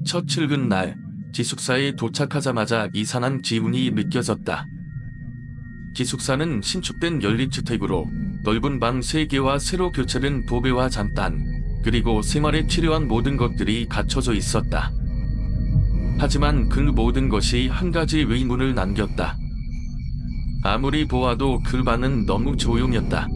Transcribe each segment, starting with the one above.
첫 출근 날, 기숙사에 도착하자마자 이상한 기운이 느껴졌다. 기숙사는 신축된 연립주택으로 넓은 방 3개와 새로 교체된 도배와 잠단, 그리고 생활에 필요한 모든 것들이 갖춰져 있었다. 하지만 그 모든 것이 한 가지 의문을 남겼다. 아무리 보아도 그 방은 너무 조용했다.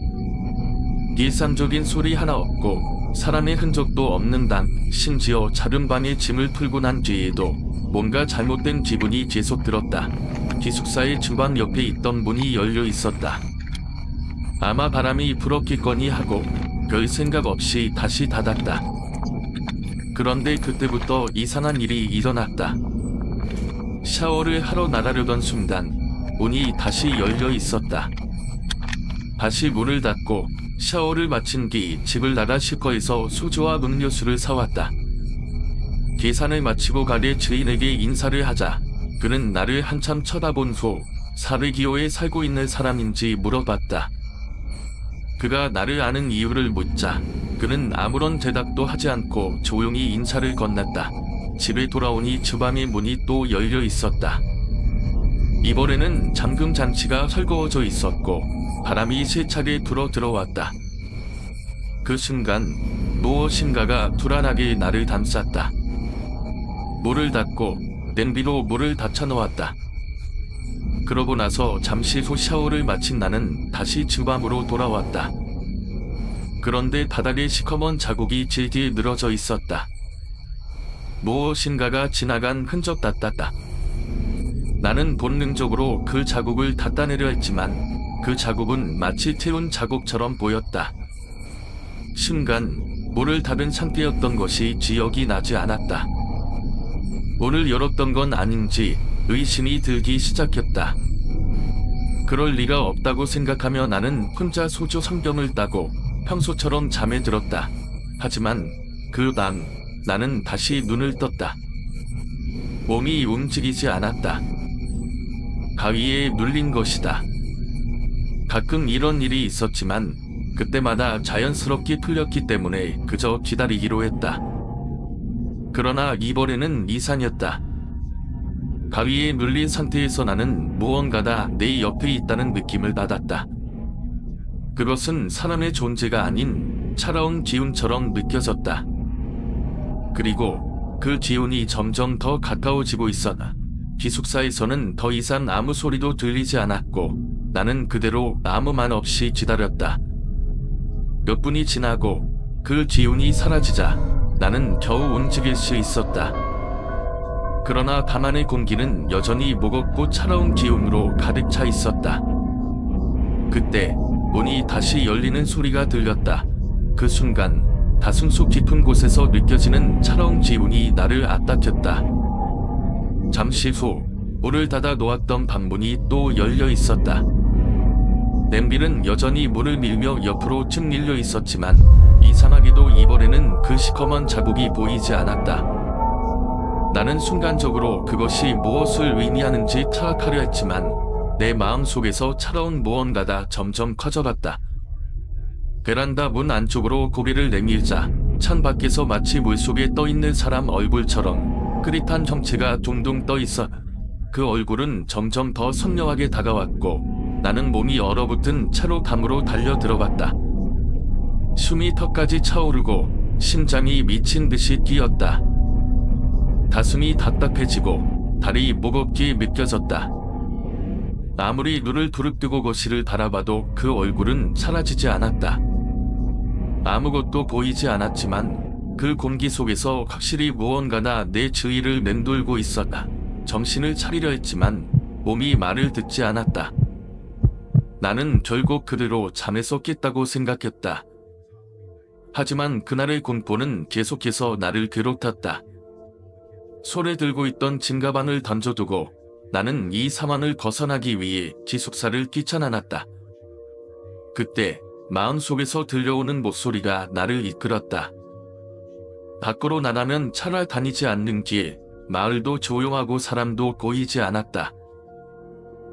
일상적인 소리 하나 없고 사람의 흔적도 없는 방, 심지어 작은 방에 짐을 풀고 난 뒤에도 뭔가 잘못된 기분이 계속 들었다. 기숙사의 주방 옆에 있던 문이 열려 있었다. 아마 바람이 불었겠거니 하고 별 생각 없이 다시 닫았다. 그런데 그때부터 이상한 일이 일어났다. 샤워를 하러 나가려던 순간 문이 다시 열려 있었다. 다시 문을 닫고 샤워를 마친 뒤 집을 나가 슈퍼에서 소주와 음료수를 사왔다. 계산을 마치고 가게 주인에게 인사를 하자 그는 나를 한참 쳐다본 후 사르기오에 살고 있는 사람인지 물어봤다. 그가 나를 아는 이유를 묻자 그는 아무런 대답도 하지 않고 조용히 인사를 건넸다. 집에 돌아오니 주방의 문이 또 열려 있었다. 이번에는 잠금 장치가 헐거워져 있었고 바람이 세차게 불어 들어왔다. 그 순간 무엇인가가 불안하게 나를 감쌌다. 문을 닫고 냄비로 물을 닫혀 놓았다. 그러고 나서 잠시 후 샤워를 마친 나는 다시 주방으로 돌아왔다. 그런데 바닥에 시커먼 자국이 질질 늘어져 있었다. 무엇인가가 지나간 흔적 같았다. 나는 본능적으로 그 자국을 닦아내려 했지만 그 자국은 마치 태운 자국처럼 보였다. 순간 문을 닫은 상태였던 것이 기억이 나지 않았다. 문을 열었던 건 아닌지 의심이 들기 시작했다. 그럴 리가 없다고 생각하며 나는 혼자 소주 3병을 따고 평소처럼 잠에 들었다. 하지만 그 밤 나는 다시 눈을 떴다. 몸이 움직이지 않았다. 가위에 눌린 것이다. 가끔 이런 일이 있었지만 그때마다 자연스럽게 풀렸기 때문에 그저 기다리기로 했다. 그러나 이번에는 이상했다. 가위에 눌린 상태에서 나는 무언가가 내 옆에 있다는 느낌을 받았다. 그것은 사람의 존재가 아닌 차가운 기운처럼 느껴졌다. 그리고 그 기운이 점점 더 가까워지고 있었다. 기숙사에서는 더 이상 아무 소리도 들리지 않았고 나는 그대로 아무 말 없이 기다렸다. 몇 분이 지나고 그 기운이 사라지자 나는 겨우 움직일 수 있었다. 그러나 밤안의 공기는 여전히 무겁고 차가운 기운으로 가득 차 있었다. 그때 문이 다시 열리는 소리가 들렸다. 그 순간 다승수 깊은 곳에서 느껴지는 차가운 기운이 나를 압박했다. 잠시 후 문을 닫아 놓았던 방문이 또 열려 있었다. 냄비는 여전히 물을 밀며 옆으로 쭉 밀려 있었지만 이상하게도 이번에는 그 시커먼 자국이 보이지 않았다. 나는 순간적으로 그것이 무엇을 의미하는지 파악하려 했지만 내 마음속에서 차가운 무언가가 점점 커져갔다. 베란다 문 안쪽으로 고개를 내밀자 창밖에서 마치 물속에 떠있는 사람 얼굴처럼 흐릿한 형체가 둥둥 떠있어 그 얼굴은 점점 더 선명하게 다가왔고 나는 몸이 얼어붙은 차로 방으로 달려 들어갔다. 숨이 턱까지 차오르고 심장이 미친 듯이 뛰었다. 가슴이 답답해지고 다리 무겁게 느껴졌다. 아무리 눈을 부릅뜨고 거실을 바라봐도 그 얼굴은 사라지지 않았다. 아무것도 보이지 않았지만 그 공기 속에서 확실히 무언가가 내 주위를 맴돌고 있었다. 정신을 차리려 했지만 몸이 말을 듣지 않았다. 나는 결국 그대로 잠에서 깼다고 생각했다. 하지만 그날의 공포는 계속해서 나를 괴롭혔다. 손에 들고 있던 짐가방을 던져두고 나는 이 상황을 벗어나기 위해 기숙사를 뛰쳐나갔다. 그때 마음속에서 들려오는 목소리가 나를 이끌었다. 밖으로 나가면 차를 다니지 않는 길, 마을도 조용하고 사람도 보이지 않았다.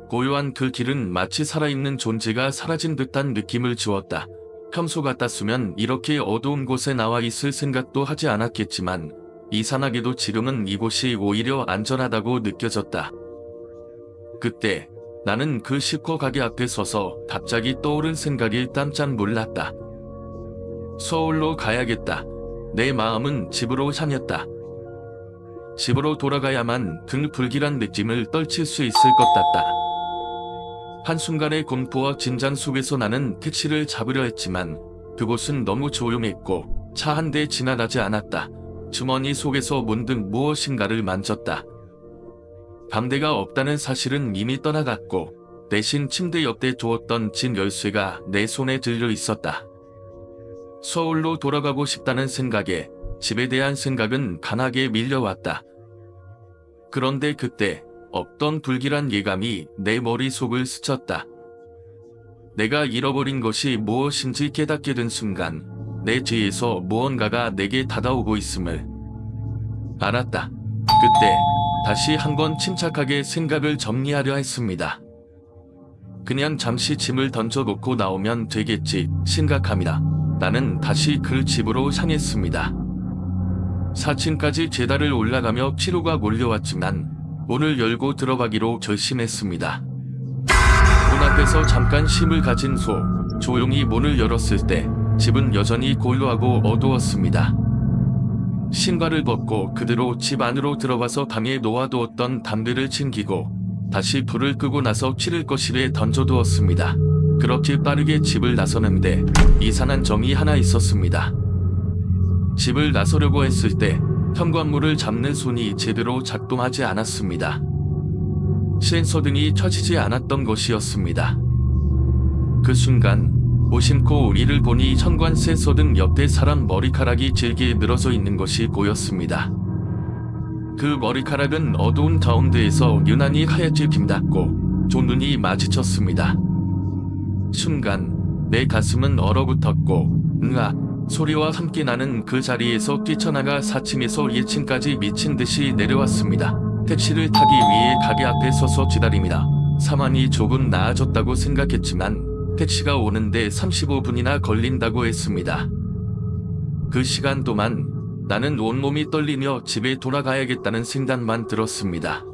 고요한 그 길은 마치 살아있는 존재가 사라진 듯한 느낌을 주었다. 평소 같았으면 이렇게 어두운 곳에 나와 있을 생각도 하지 않았겠지만 이상하게도 지금은 이곳이 오히려 안전하다고 느껴졌다. 그때 나는 그 식구 가게 앞에 서서 갑자기 떠오른 생각이 깜짝 놀랐다. 서울로 가야겠다. 내 마음은 집으로 향했다. 집으로 돌아가야만 등 불길한 느낌을 떨칠 수 있을 것 같다. 한순간의 공포와 긴장 속에서 나는 택시를 잡으려 했지만 그곳은 너무 조용했고 차 한 대 지나가지 않았다. 주머니 속에서 문득 무엇인가를 만졌다. 담배가 없다는 사실은 이미 떠나갔고 대신 침대 옆에 두었던 집 열쇠가 내 손에 들려 있었다. 서울로 돌아가고 싶다는 생각에 집에 대한 생각은 강하게 밀려왔다. 그런데 그때 없던 불길한 예감이 내 머릿속을 스쳤다. 내가 잃어버린 것이 무엇인지 깨닫게 된 순간 내 뒤에서 무언가가 내게 다가오고 있음을 알았다. 그때 다시 한번 침착하게 생각을 정리하려 했습니다. 그냥 잠시 짐을 던져놓고 나오면 되겠지 생각합니다. 나는 다시 그 집으로 향했습니다. 4층까지 계단을 올라가며 피로가 몰려왔지만 문을 열고 들어가기로 결심했습니다. 문 앞에서 잠깐 힘을 가진 후 조용히 문을 열었을 때 집은 여전히 고요하고 어두웠습니다. 신발을 벗고 그대로 집 안으로 들어가서 방에 놓아두었던 담배를 챙기고 다시 불을 끄고 나서 키를 거실에 던져두었습니다. 그렇게 빠르게 집을 나서는데 이상한 점이 하나 있었습니다. 집을 나서려고 했을 때 현관문을 잡는 손이 제대로 작동하지 않았습니다. 센서등이 켜지지 않았던 것이었습니다. 그 순간 무심코 이를 보니 현관 센서등 옆에 사람 머리카락이 길게 늘어져 있는 것이 보였습니다. 그 머리카락은 어두운 가운데에서 유난히 하얗게 빛났고 두 눈이 마주쳤습니다. 순간 내 가슴은 얼어붙었고 으악 소리와 함께 나는 그 자리에서 뛰쳐나가 4층에서 2층까지 미친 듯이 내려왔습니다. 택시를 타기 위해 가게 앞에 서서 기다립니다. 상황이 조금 나아졌다고 생각했지만 택시가 오는데 35분이나 걸린다고 했습니다. 그 시간 동안 나는 온몸이 떨리며 집에 돌아가야겠다는 생각만 들었습니다.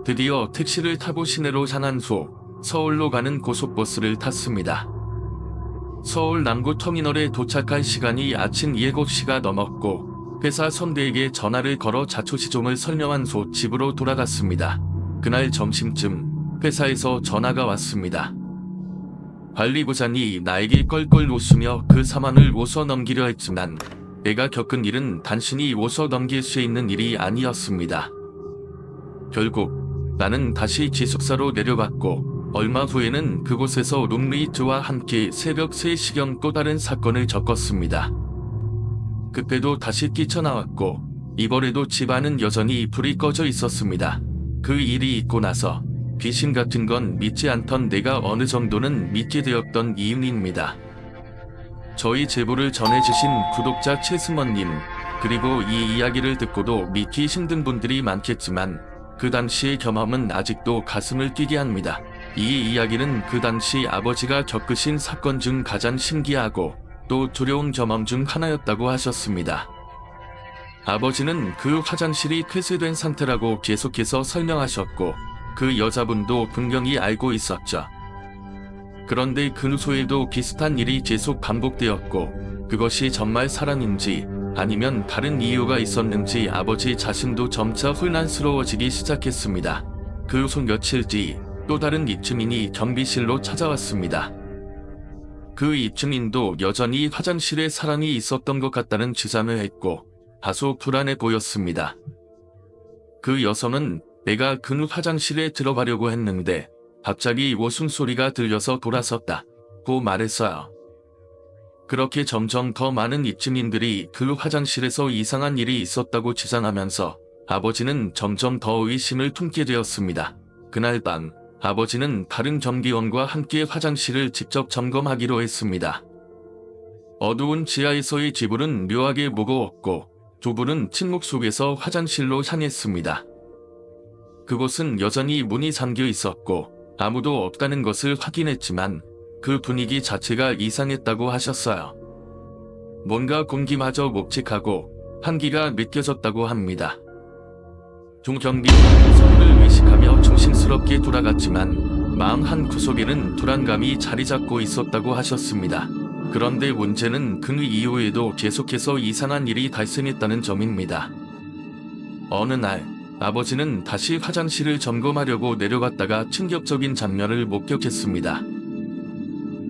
드디어 택시를 타고 시내로 향한 후 서울로 가는 고속버스를 탔습니다. 서울 남구 터미널에 도착할 시간이 아침 7시가 넘었고 회사 선배에게 전화를 걸어 자초지종을 설명한 후 집으로 돌아갔습니다. 그날 점심쯤 회사에서 전화가 왔습니다. 관리부장이 나에게 껄껄 웃으며 그 상황을 웃어넘기려 했지만 내가 겪은 일은 단순히 웃어넘길 수 있는 일이 아니었습니다. 결국 나는 다시 기숙사로 내려갔고 얼마 후에는 그곳에서 룸메이트와 함께 새벽 3시경 또 다른 사건을 겪었습니다. 그때도 다시 뛰쳐나왔고 이번에도 집안은 여전히 불이 꺼져 있었습니다. 그 일이 있고 나서 귀신 같은 건 믿지 않던 내가 어느 정도는 믿게 되었던 이유입니다. 저희 제보를 전해주신 구독자 최승원님 그리고 이 이야기를 듣고도 믿기 힘든 분들이 많겠지만 그 당시의 경험은 아직도 가슴을 뛰게 합니다. 이 이야기는 그 당시 아버지가 겪으신 사건 중 가장 신기하고 또 두려운 경험 중 하나였다고 하셨습니다. 아버지는 그 화장실이 폐쇄된 상태라고 계속해서 설명하셨고 그 여자분도 분명히 알고 있었죠. 그런데 그 후에도 비슷한 일이 계속 반복되었고 그것이 정말 사랑인지 아니면 다른 이유가 있었는지 아버지 자신도 점차 혼란스러워지기 시작했습니다. 그 후 며칠 뒤 또 다른 입주민이 경비실로 찾아왔습니다. 그 입주민도 여전히 화장실에 사람이 있었던 것 같다는 주장을 했고 다소 불안해 보였습니다. 그 여성은 내가 그 화장실에 들어가려고 했는데 갑자기 웃음소리가 들려서 돌아섰다고 말했어요. 그렇게 점점 더 많은 입주민들이 그 화장실에서 이상한 일이 있었다고 주장하면서 아버지는 점점 더 의심을 품게 되었습니다. 그날 밤 아버지는 다른 경비원과 함께 화장실을 직접 점검하기로 했습니다. 어두운 지하에서의 지불은 묘하게 무거웠고 두 분은 침묵 속에서 화장실로 향했습니다. 그곳은 여전히 문이 잠겨 있었고 아무도 없다는 것을 확인했지만 그 분위기 자체가 이상했다고 하셨어요. 뭔가 공기마저 묵직하고 한기가 느껴졌다고 합니다. 종경비는 서로를 의식하며 조심스럽게 돌아갔지만 마음 한 구석에는 불안감이 자리 잡고 있었다고 하셨습니다. 그런데 문제는 그 이후에도 계속해서 이상한 일이 발생했다는 점입니다. 어느 날 아버지는 다시 화장실을 점검하려고 내려갔다가 충격적인 장면을 목격했습니다.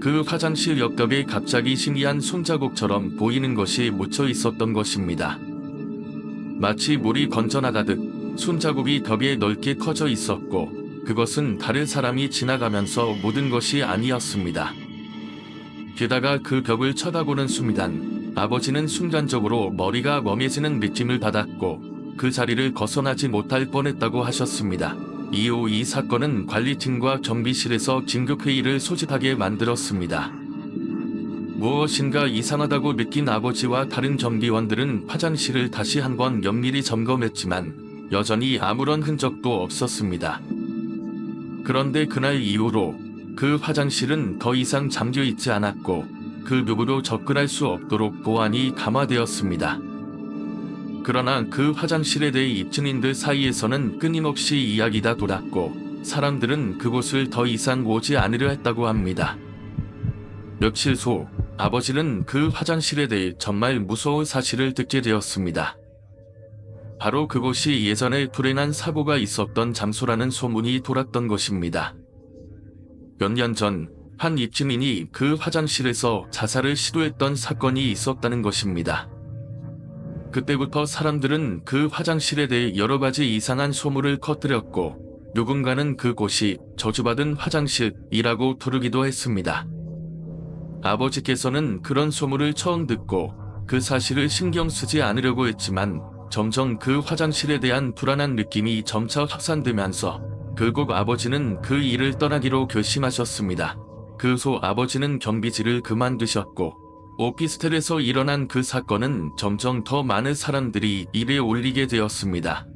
그 화장실 옆벽에 갑자기 신기한 손자국처럼 보이는 것이 묻혀 있었던 것입니다. 마치 물이 건져나가듯 손자국이 벽에 넓게 커져 있었고 그것은 다른 사람이 지나가면서 묻은 것이 아니었습니다. 게다가 그 벽을 쳐다보는 순간 아버지는 순간적으로 머리가 멍해지는 느낌을 받았고 그 자리를 벗어나지 못할 뻔했다고 하셨습니다. 이후 이 사건은 관리팀과 경비실에서 긴급회의를 소집하게 만들었습니다. 무엇인가 이상하다고 느낀 아버지와 다른 경비원들은 화장실을 다시 한번 면밀히 점검했지만 여전히 아무런 흔적도 없었습니다. 그런데 그날 이후로 그 화장실은 더 이상 잠겨 있지 않았고 그 누구도 접근할 수 없도록 보안이 강화되었습니다. 그러나 그 화장실에 대해 입주민들 사이에서는 끊임없이 이야기가 돌았고 사람들은 그곳을 더 이상 오지 않으려 했다고 합니다. 며칠 후 아버지는 그 화장실에 대해 정말 무서운 사실을 듣게 되었습니다. 바로 그곳이 예전에 불행한 사고가 있었던 장소라는 소문이 돌았던 것입니다. 몇 년 전 한 입주민이 그 화장실에서 자살을 시도했던 사건이 있었다는 것입니다. 그때부터 사람들은 그 화장실에 대해 여러 가지 이상한 소문을 퍼뜨렸고 누군가는 그곳이 저주받은 화장실이라고 부르기도 했습니다. 아버지께서는 그런 소문을 처음 듣고 그 사실을 신경 쓰지 않으려고 했지만 점점 그 화장실에 대한 불안한 느낌이 점차 확산되면서 결국 아버지는 그 일을 떠나기로 결심하셨습니다. 그 후 아버지는 경비직을 그만두셨고 오피스텔에서 일어난 그 사건은 점점 더 많은 사람들이 입에 올리게 되었습니다.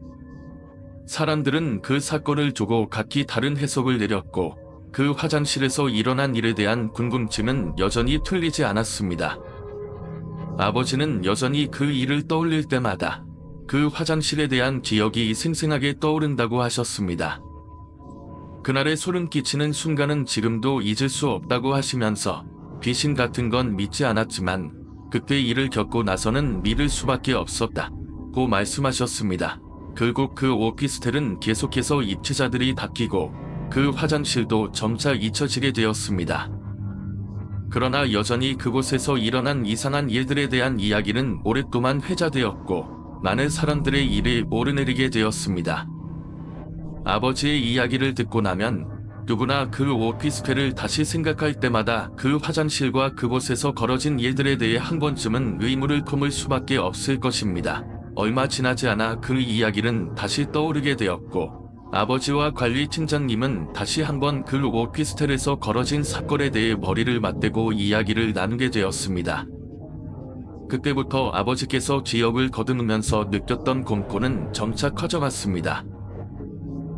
사람들은 그 사건을 두고 각기 다른 해석을 내렸고 그 화장실에서 일어난 일에 대한 궁금증은 여전히 틀리지 않았습니다. 아버지는 여전히 그 일을 떠올릴 때마다 그 화장실에 대한 기억이 생생하게 떠오른다고 하셨습니다. 그날의 소름 끼치는 순간은 지금도 잊을 수 없다고 하시면서 귀신 같은 건 믿지 않았지만 그때 일을 겪고 나서는 믿을 수밖에 없었다고 말씀하셨습니다. 결국 그 오피스텔은 계속해서 입주자들이 바뀌고 그 화장실도 점차 잊혀지게 되었습니다. 그러나 여전히 그곳에서 일어난 이상한 일들에 대한 이야기는 오랫동안 회자되었고 많은 사람들의 입에 오르내리게 되었습니다. 아버지의 이야기를 듣고 나면 누구나 그 오피스텔을 다시 생각할 때마다 그 화장실과 그곳에서 벌어진 일들에 대해 한 번쯤은 의문을 품을 수밖에 없을 것입니다. 얼마 지나지 않아 그 이야기는 다시 떠오르게 되었고 아버지와 관리팀장님은 다시 한번 그 오피스텔에서 벌어진 사건에 대해 머리를 맞대고 이야기를 나누게 되었습니다. 그때부터 아버지께서 기억을 거듭으면서 느꼈던 공포는 점차 커져갔습니다.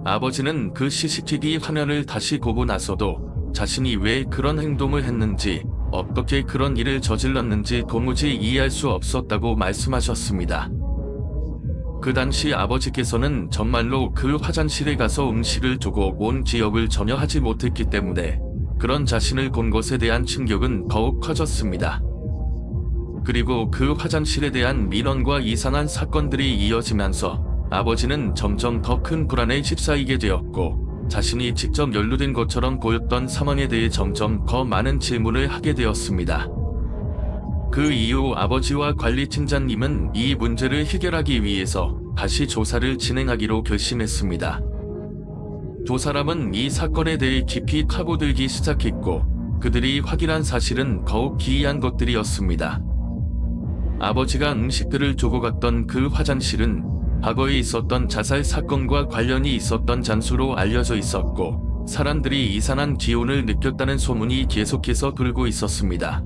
아버지는 그 CCTV 화면을 다시 보고 나서도 자신이 왜 그런 행동을 했는지 어떻게 그런 일을 저질렀는지 도무지 이해할 수 없었다고 말씀하셨습니다. 그 당시 아버지께서는 정말로 그 화장실에 가서 음식을 두고 온 기억을 전혀 하지 못했기 때문에 그런 자신을 본 것에 대한 충격은 더욱 커졌습니다. 그리고 그 화장실에 대한 민원과 이상한 사건들이 이어지면서 아버지는 점점 더 큰 불안에 휩싸이게 되었고 자신이 직접 연루된 것처럼 보였던 상황에 대해 점점 더 많은 질문을 하게 되었습니다. 그 이후 아버지와 관리팀장님은 이 문제를 해결하기 위해서 다시 조사를 진행하기로 결심했습니다. 두 사람은 이 사건에 대해 깊이 파고들기 시작했고 그들이 확인한 사실은 더욱 기이한 것들이었습니다. 아버지가 음식들을 두고 갔던 그 화장실은 과거에 있었던 자살 사건과 관련이 있었던 장소로 알려져 있었고 사람들이 이상한 기운을 느꼈다는 소문이 계속해서 돌고 있었습니다.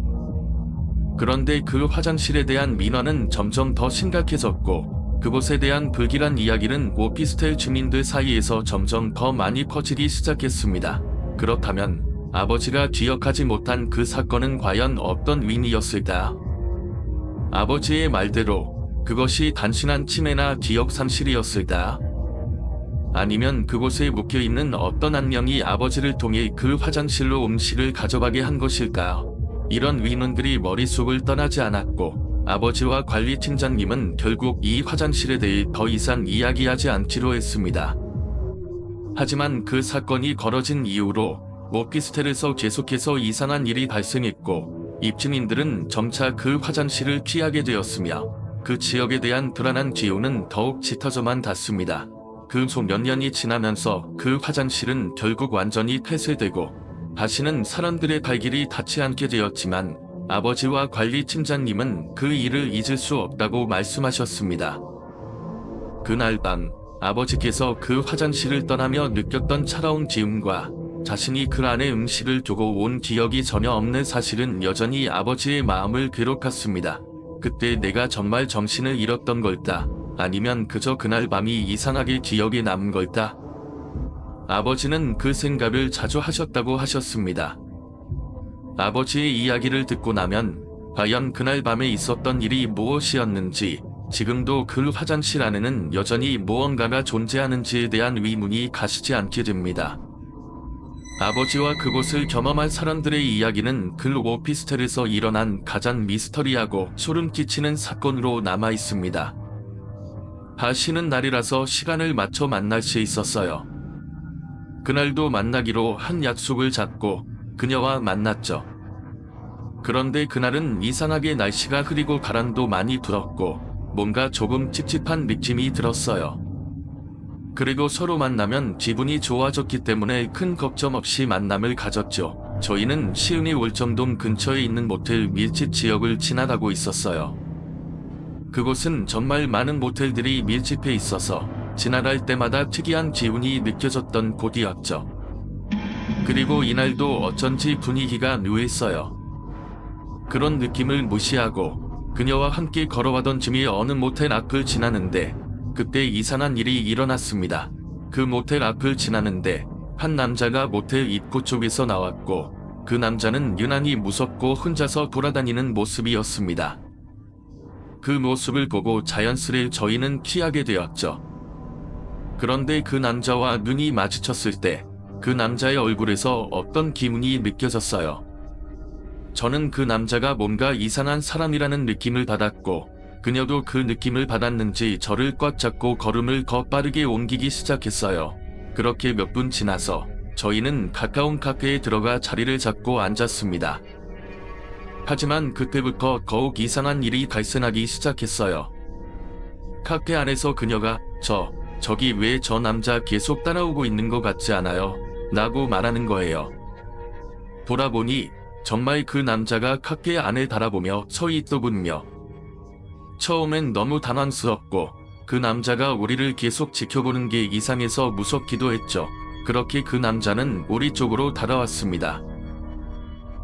그런데 그 화장실에 대한 민원은 점점 더 심각해졌고 그곳에 대한 불길한 이야기는 오피스텔 주민들 사이에서 점점 더 많이 퍼지기 시작했습니다. 그렇다면 아버지가 기억하지 못한 그 사건은 과연 어떤 위인이었을까? 아버지의 말대로 그것이 단순한 치매나 기억 상실이었을까? 아니면 그곳에 묵혀있는 어떤 악령이 아버지를 통해 그 화장실로 음식을 가져가게 한 것일까? 이런 의문들이 머릿속을 떠나지 않았고 아버지와 관리팀장님은 결국 이 화장실에 대해 더 이상 이야기하지 않기로 했습니다. 하지만 그 사건이 벌어진 이후로 오피스텔에서 계속해서 이상한 일이 발생했고 입주민들은 점차 그 화장실을 피하게 되었으며 그 지역에 대한 불안한 기운은 더욱 짙어져만 갔습니다. 그 후 몇 년이 지나면서 그 화장실은 결국 완전히 폐쇄되고 다시는 사람들의 발길이 닿지 않게 되었지만 아버지와 관리팀장님은 그 일을 잊을 수 없다고 말씀하셨습니다. 그날 밤 아버지께서 그 화장실을 떠나며 느꼈던 차가운 기운과 자신이 그 안에 음식을 두고 온 기억이 전혀 없는 사실은 여전히 아버지의 마음을 괴롭혔습니다. 그때 내가 정말 정신을 잃었던 걸까? 아니면 그저 그날 밤이 이상하게 기억에 남은 걸까? 아버지는 그 생각을 자주 하셨다고 하셨습니다. 아버지의 이야기를 듣고 나면 과연 그날 밤에 있었던 일이 무엇이었는지, 지금도 그 화장실 안에는 여전히 무언가가 존재하는지에 대한 의문이 가시지 않게 됩니다. 아버지와 그곳을 경험한 사람들의 이야기는 그 오피스텔에서 일어난 가장 미스터리하고 소름 끼치는 사건으로 남아 있습니다. 다 쉬는 날이라서 시간을 맞춰 만날 수 있었어요. 그날도 만나기로 한 약속을 잡고 그녀와 만났죠. 그런데 그날은 이상하게 날씨가 흐리고 바람도 많이 불었고 뭔가 조금 찝찝한 느낌이 들었어요. 그리고 서로 만나면 기분이 좋아졌기 때문에 큰 걱정 없이 만남을 가졌죠. 저희는 시흥이 월정동 근처에 있는 모텔 밀집 지역을 지나가고 있었어요. 그곳은 정말 많은 모텔들이 밀집해 있어서 지나갈 때마다 특이한 기운이 느껴졌던 곳이었죠. 그리고 이날도 어쩐지 분위기가 묘했어요. 그런 느낌을 무시하고 그녀와 함께 걸어가던 중에 어느 모텔 앞을 지나는데 그때 이상한 일이 일어났습니다. 그 모텔 앞을 지나는데 한 남자가 모텔 입구 쪽에서 나왔고 그 남자는 유난히 무섭고 혼자서 돌아다니는 모습이었습니다. 그 모습을 보고 자연스레 저희는 피하게 되었죠. 그런데 그 남자와 눈이 마주쳤을 때 그 남자의 얼굴에서 어떤 기운이 느껴졌어요. 저는 그 남자가 뭔가 이상한 사람이라는 느낌을 받았고 그녀도 그 느낌을 받았는지 저를 꽉 잡고 걸음을 더 빠르게 옮기기 시작했어요. 그렇게 몇 분 지나서 저희는 가까운 카페에 들어가 자리를 잡고 앉았습니다. 하지만 그때부터 더욱 이상한 일이 발생하기 시작했어요. 카페 안에서 그녀가 저기 왜 저 남자 계속 따라오고 있는 것 같지 않아요? 라고 말하는 거예요. 돌아보니 정말 그 남자가 카페 안을 바라보며 서 있더군요. 처음엔 너무 당황스럽고 그 남자가 우리를 계속 지켜보는 게 이상해서 무섭기도 했죠. 그렇게 그 남자는 우리 쪽으로 다가왔습니다.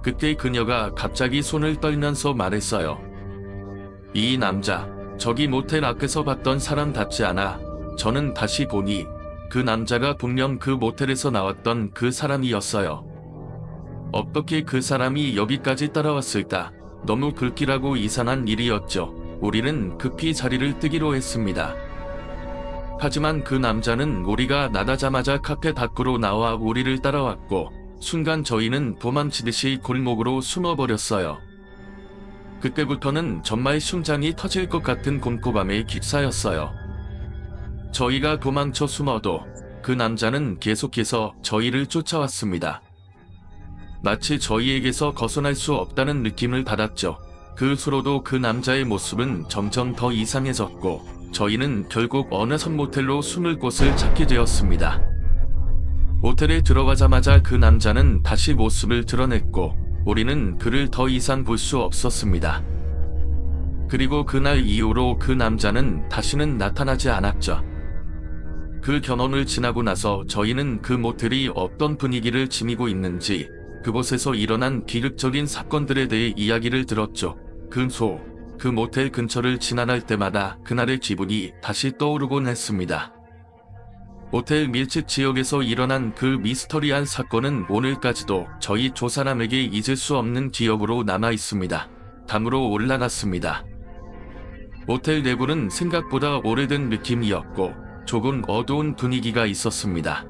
그때 그녀가 갑자기 손을 떨면서 말했어요. 이 남자, 저기 모텔 앞에서 봤던 사람답지 않아. 저는 다시 보니 그 남자가 분명 그 모텔에서 나왔던 그 사람이었어요. 어떻게 그 사람이 여기까지 따라왔을까? 너무 불길하고 이상한 일이었죠. 우리는 급히 자리를 뜨기로 했습니다. 하지만 그 남자는 우리가 나가자마자 카페 밖으로 나와 우리를 따라왔고 순간 저희는 도망치듯이 골목으로 숨어버렸어요. 그때부터는 정말 심장이 터질 것 같은 곰고밤의 기사였어요. 저희가 도망쳐 숨어도 그 남자는 계속해서 저희를 쫓아왔습니다. 마치 저희에게서 벗어날 수 없다는 느낌을 받았죠. 그 후로도 그 남자의 모습은 점점 더 이상해졌고 저희는 결국 어느 선 모텔로 숨을 곳을 찾게 되었습니다. 모텔에 들어가자마자 그 남자는 다시 모습을 드러냈고 우리는 그를 더 이상 볼 수 없었습니다. 그리고 그날 이후로 그 남자는 다시는 나타나지 않았죠. 그 경험을 지나고 나서 저희는 그 모텔이 어떤 분위기를 지니고 있는지 그곳에서 일어난 비극적인 사건들에 대해 이야기를 들었죠. 그 모텔 근처를 지나갈 때마다 그날의 기분이 다시 떠오르곤 했습니다. 모텔 밀집 지역에서 일어난 그 미스터리한 사건은 오늘까지도 저희 두 사람에게 잊을 수 없는 기억으로 남아 있습니다. 담으로 올라갔습니다. 모텔 내부는 생각보다 오래된 느낌이었고 조금 어두운 분위기가 있었습니다.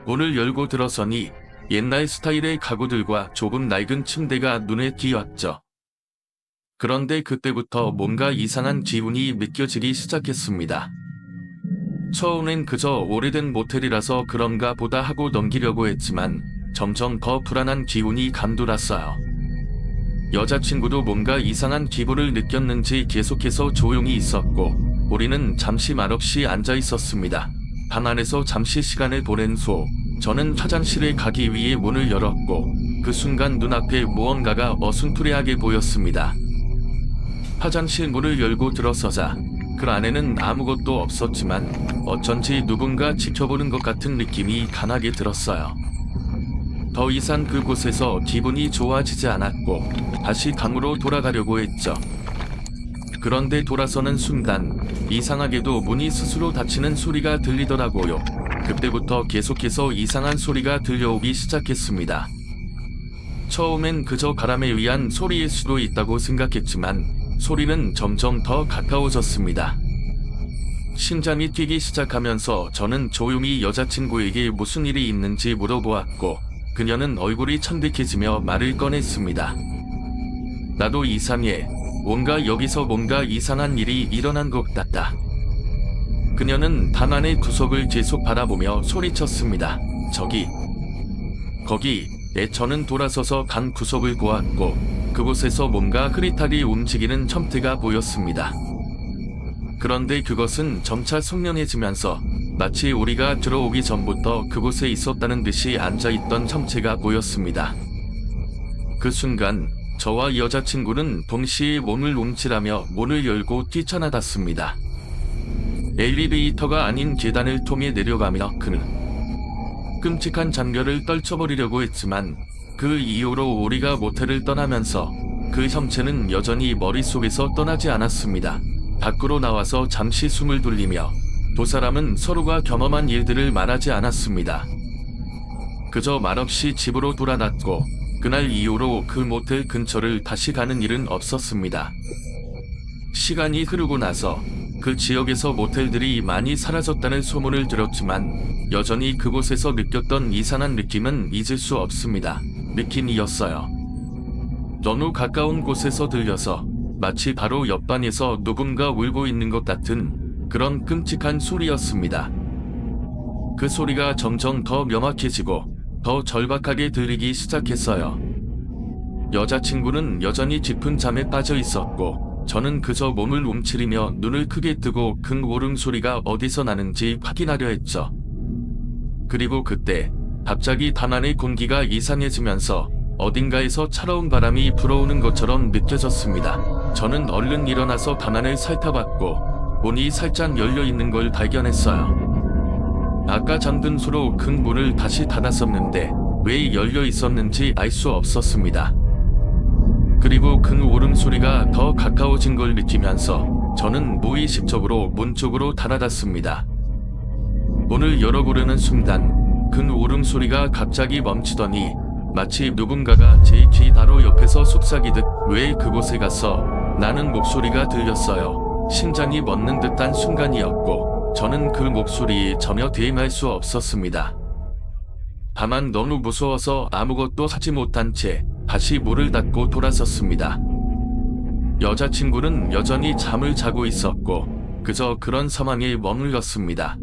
문을 열고 들어서니 옛날 스타일의 가구들과 조금 낡은 침대가 눈에 띄었죠. 그런데 그때부터 뭔가 이상한 기운이 느껴지기 시작했습니다. 처음엔 그저 오래된 모텔이라서 그런가 보다 하고 넘기려고 했지만 점점 더 불안한 기운이 감돌았어요. 여자친구도 뭔가 이상한 기분을 느꼈는지 계속해서 조용히 있었고 우리는 잠시 말없이 앉아 있었습니다. 방 안에서 잠시 시간을 보낸 후 저는 화장실에 가기 위해 문을 열었고 그 순간 눈앞에 무언가가 어슴푸레하게 보였습니다. 화장실 문을 열고 들어서자 그 안에는 아무것도 없었지만 어쩐지 누군가 지켜보는 것 같은 느낌이 강하게 들었어요. 더 이상 그곳에서 기분이 좋아지지 않았고 다시 방으로 돌아가려고 했죠. 그런데 돌아서는 순간 이상하게도 문이 스스로 닫히는 소리가 들리더라고요. 그때부터 계속해서 이상한 소리가 들려오기 시작했습니다. 처음엔 그저 바람에 의한 소리일 수도 있다고 생각했지만 소리는 점점 더 가까워졌습니다. 심장이 뛰기 시작하면서 저는 조용히 여자친구에게 무슨 일이 있는지 물어보았고 그녀는 얼굴이 창백해지며 말을 꺼냈습니다. 나도 이상해. 뭔가 여기서 뭔가 이상한 일이 일어난 것 같다. 그녀는 방 안의 구석을 계속 바라보며 소리쳤습니다. 저기, 거기. 저는 돌아서서 간 구석을 보았고 그곳에서 뭔가 흐릿하게 움직이는 첨태가 보였습니다. 그런데 그것은 점차 선명해지면서 마치 우리가 들어오기 전부터 그곳에 있었다는 듯이 앉아있던 첨체가 보였습니다. 그 순간 저와 여자친구는 동시에 몸을 움찔하며 문을 열고 뛰쳐나갔습니다. 엘리베이터가 아닌 계단을 통해 내려가며 그는 끔찍한 장면을 떨쳐버리려고 했지만 그 이후로 우리가 모텔을 떠나면서 그 혐체는 여전히 머릿속에서 떠나지 않았습니다. 밖으로 나와서 잠시 숨을 돌리며 두 사람은 서로가 경험한 일들을 말하지 않았습니다. 그저 말없이 집으로 돌아갔고 그날 이후로 그 모텔 근처를 다시 가는 일은 없었습니다. 시간이 흐르고 나서 그 지역에서 모텔들이 많이 사라졌다는 소문을 들었지만 여전히 그곳에서 느꼈던 이상한 느낌은 잊을 수 없습니다. 느낌이었어요. 너무 가까운 곳에서 들려서 마치 바로 옆방에서 누군가 울고 있는 것 같은 그런 끔찍한 소리였습니다. 그 소리가 점점 더 명확해지고 더 절박하게 들리기 시작했어요. 여자친구는 여전히 깊은 잠에 빠져 있었고 저는 그저 몸을 움츠리며 눈을 크게 뜨고 그 울음소리가 어디서 나는지 확인하려 했죠. 그리고 그때 갑자기 방 안의 공기가 이상해지면서 어딘가에서 차가운 바람이 불어오는 것처럼 느껴졌습니다. 저는 얼른 일어나서 방 안을 살펴봤고 문이 살짝 열려있는 걸 발견했어요. 아까 잠든 수로 그 문을 다시 닫았었는데 왜 열려 있었는지 알 수 없었습니다. 그리고 그 울음소리가 더 가까워진 걸 느끼면서 저는 무의식적으로 문 쪽으로 다가갔습니다. 문을 열어보려는 순간 그 울음소리가 갑자기 멈추더니 마치 누군가가 제 귀 바로 옆에서 속삭이듯 왜 그곳에 갔어? 라는 목소리가 들렸어요. 심장이 멎는 듯한 순간이었고 저는 그 목소리에 전혀 대응할 수 없었습니다. 다만 너무 무서워서 아무것도 하지 못한 채 다시 문을 닫고 돌아섰습니다. 여자친구는 여전히 잠을 자고 있었고 그저 그런 상황에 머물렀습니다.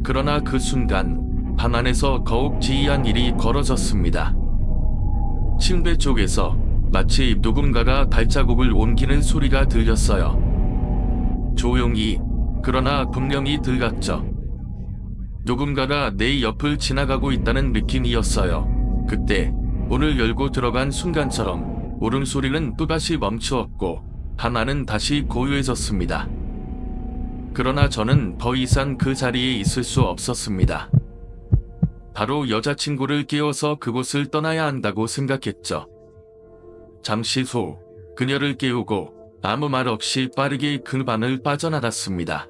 그러나 그 순간 방 안에서 더욱 기이한 일이 벌어졌습니다. 침대 쪽에서 마치 누군가가 발자국을 옮기는 소리가 들렸어요. 조용히, 그러나 분명히 들렸죠. 누군가가 내 옆을 지나가고 있다는 느낌이었어요. 그때 문을 열고 들어간 순간처럼 울음소리는 또다시 멈추었고 방 안은 다시 고요해졌습니다. 그러나 저는 더 이상 그 자리에 있을 수 없었습니다. 바로 여자친구를 깨워서 그곳을 떠나야 한다고 생각했죠. 잠시 후 그녀를 깨우고 아무 말 없이 빠르게 그 방을 빠져나갔습니다.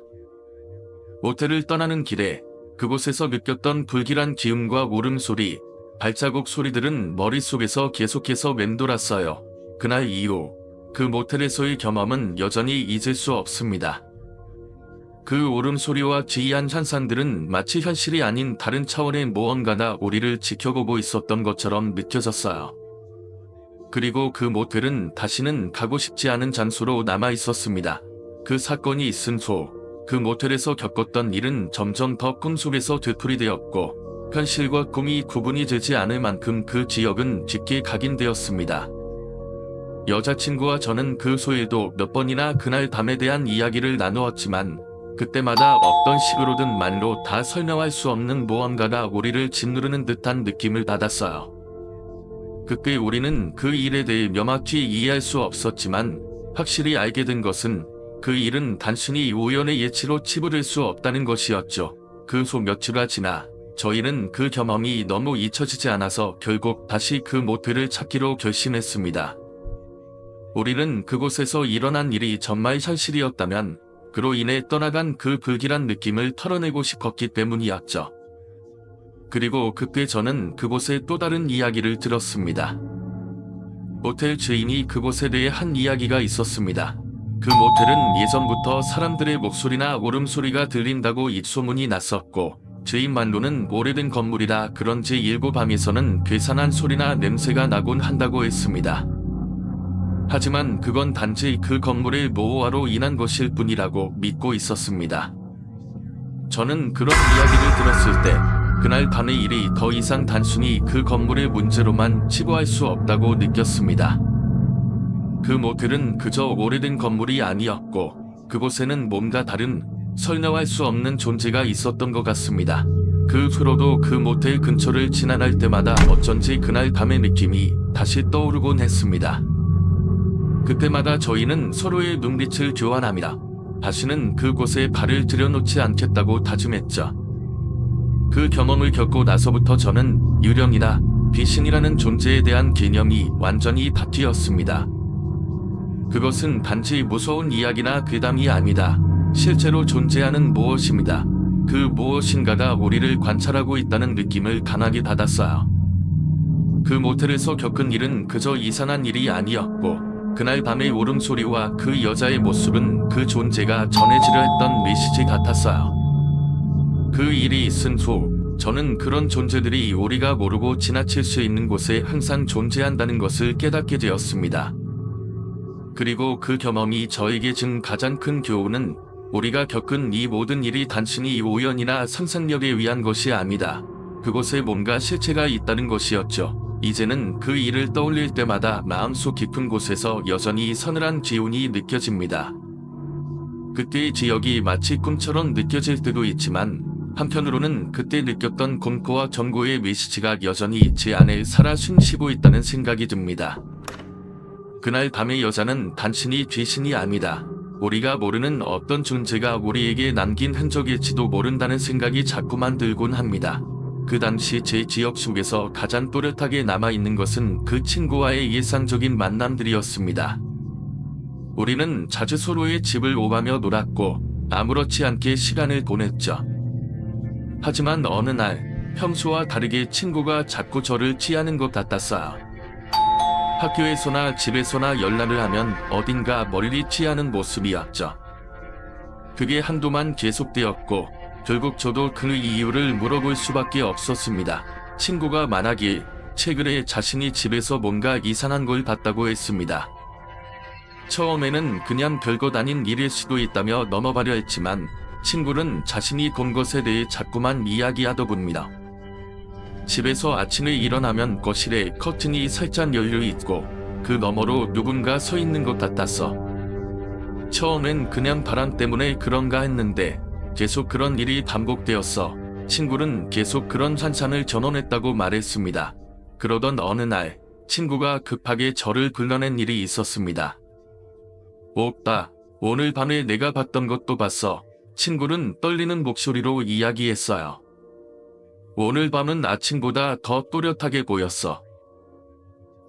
모텔을 떠나는 길에 그곳에서 느꼈던 불길한 기운과 울음소리, 발자국 소리들은 머릿속에서 계속해서 맴돌았어요. 그날 이후 그 모텔에서의 경험은 여전히 잊을 수 없습니다. 그 울음소리와 기이한 현상들은 마치 현실이 아닌 다른 차원의 무언가가 우리를 지켜보고 있었던 것처럼 느껴졌어요. 그리고 그 모텔은 다시는 가고 싶지 않은 장소로 남아 있었습니다. 그 사건이 있은 후 그 모텔에서 겪었던 일은 점점 더 꿈속에서 되풀이되었고 현실과 꿈이 구분이 되지 않을 만큼 그 지역은 깊게 각인되었습니다. 여자친구와 저는 그 후에도 몇 번이나 그날 밤에 대한 이야기를 나누었지만 그때마다 어떤 식으로든 말로 다 설명할 수 없는 무언가가 우리를 짓누르는 듯한 느낌을 받았어요. 그때 우리는 그 일에 대해 명확히 이해할 수 없었지만 확실히 알게 된 것은 그 일은 단순히 우연의 예치로 치부될 수 없다는 것이었죠. 그 후 며칠가 지나 저희는 그 경험이 너무 잊혀지지 않아서 결국 다시 그 모텔을 찾기로 결심했습니다. 우리는 그곳에서 일어난 일이 정말 현실이었다면 그로 인해 떠나간 그 불길한 느낌을 털어내고 싶었기 때문이었죠. 그리고 그때 저는 그곳의 또 다른 이야기를 들었습니다. 모텔 주인이 그곳에 대해 한 이야기가 있었습니다. 그 모텔은 예전부터 사람들의 목소리나 울음소리가 들린다고 입소문이 났었고 주인 말로는 오래된 건물이라 그런지 일부 밤에서는 괴산한 소리나 냄새가 나곤 한다고 했습니다. 하지만 그건 단지 그 건물의 노후화로 인한 것일 뿐이라고 믿고 있었습니다. 저는 그런 이야기를 들었을 때 그날 밤의 일이 더 이상 단순히 그 건물의 문제로만 치부할 수 없다고 느꼈습니다. 그 모텔은 그저 오래된 건물이 아니었고 그곳에는 뭔가 다른 설명할 수 없는 존재가 있었던 것 같습니다. 그 후로도 그 모텔 근처를 지나갈 때마다 어쩐지 그날 밤의 느낌이 다시 떠오르곤 했습니다. 그때마다 저희는 서로의 눈빛을 교환합니다. 다시는 그곳에 발을 들여놓지 않겠다고 다짐했죠. 그 경험을 겪고 나서부터 저는 유령이나 귀신이라는 존재에 대한 개념이 완전히 바뀌었습니다. 그것은 단지 무서운 이야기나 괴담이 아니다. 실제로 존재하는 무엇입니다. 그 무엇인가가 우리를 관찰하고 있다는 느낌을 강하게 받았어요. 그 모텔에서 겪은 일은 그저 이상한 일이 아니었고 그날 밤의 울음소리와 그 여자의 모습은 그 존재가 전해지려 했던 메시지 같았어요. 그 일이 있은 후 저는 그런 존재들이 우리가 모르고 지나칠 수 있는 곳에 항상 존재한다는 것을 깨닫게 되었습니다. 그리고 그 경험이 저에게 준 가장 큰 교훈은 우리가 겪은 이 모든 일이 단순히 우연이나 상상력에 의한 것이 아니다. 그곳에 뭔가 실체가 있다는 것이었죠. 이제는 그 일을 떠올릴 때마다 마음속 깊은 곳에서 여전히 서늘한 기운이 느껴집니다. 그때의 지역이 마치 꿈처럼 느껴질 때도 있지만 한편으로는 그때 느꼈던 공포와 경고의 메시지가 여전히 제 안에 살아 숨쉬고 있다는 생각이 듭니다. 그날 밤의 여자는 단순히 귀신이 아니다. 우리가 모르는 어떤 존재가 우리에게 남긴 흔적일지도 모른다는 생각이 자꾸만 들곤 합니다. 그 당시 제 기억 속에서 가장 또렷하게 남아있는 것은 그 친구와의 일상적인 만남들이었습니다. 우리는 자주 서로의 집을 오가며 놀았고 아무렇지 않게 시간을 보냈죠. 하지만 어느 날 평소와 다르게 친구가 자꾸 저를 취하는 것 같았어요. 학교에서나 집에서나 연락을 하면 어딘가 머리를 취하는 모습이었죠. 그게 한동안 계속되었고 결국 저도 그 이유를 물어볼 수밖에 없었습니다. 친구가 말하길 최근에 자신이 집에서 뭔가 이상한 걸 봤다고 했습니다. 처음에는 그냥 별것 아닌 일일 수도 있다며 넘어가려 했지만 친구는 자신이 본 것에 대해 자꾸만 이야기하더군요. 집에서 아침에 일어나면 거실에 커튼이 살짝 열려 있고 그 너머로 누군가 서 있는 것 같았어. 처음엔 그냥 바람 때문에 그런가 했는데 계속 그런 일이 반복되었어. 친구는 계속 그런 현상을 전언했다고 말했습니다. 그러던 어느 날 친구가 급하게 저를 불러낸 일이 있었습니다. 오빠, 오늘 밤에 내가 봤던 것도 봤어. 친구는 떨리는 목소리로 이야기했어요. 오늘 밤은 아침보다 더 또렷하게 보였어.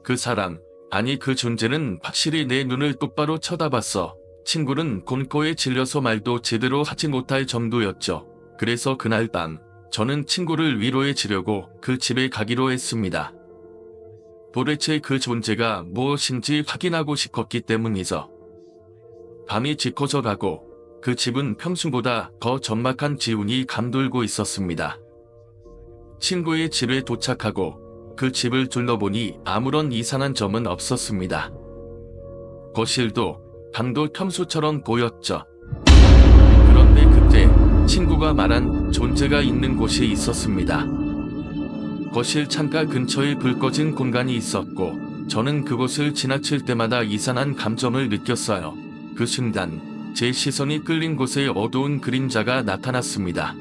그 사람, 아니 그 존재는 확실히 내 눈을 똑바로 쳐다봤어. 친구는 공포에 질려서 말도 제대로 하지 못할 정도였죠. 그래서 그날 밤 저는 친구를 위로해 주려고 그 집에 가기로 했습니다. 도대체 그 존재가 무엇인지 확인하고 싶었기 때문이죠. 밤이 짙어져 가고 그 집은 평소보다 더 적막한 기운이 감돌고 있었습니다. 친구의 집에 도착하고 그 집을 둘러보니 아무런 이상한 점은 없었습니다. 거실도 방도 평소처럼 보였죠. 그런데 그때 친구가 말한 존재가 있는 곳이 있었습니다. 거실 창가 근처에 불 꺼진 공간이 있었고 저는 그곳을 지나칠 때마다 이상한 감정을 느꼈어요. 그 순간 제 시선이 끌린 곳에 어두운 그림자가 나타났습니다.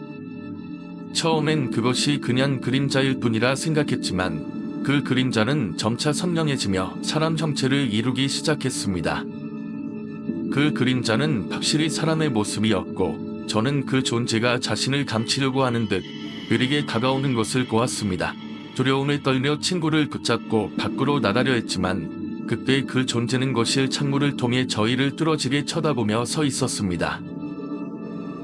처음엔 그것이 그냥 그림자일 뿐이라 생각했지만 그 그림자는 점차 선명해지며 사람 형체를 이루기 시작했습니다. 그 그림자는 확실히 사람의 모습이었고 저는 그 존재가 자신을 감추려고 하는 듯 느리게 다가오는 것을 보았습니다. 두려움에 떨며 친구를 붙잡고 밖으로 나가려 했지만 그때 그 존재는 거실 창문을 통해 저희를 뚫어지게 쳐다보며 서 있었습니다.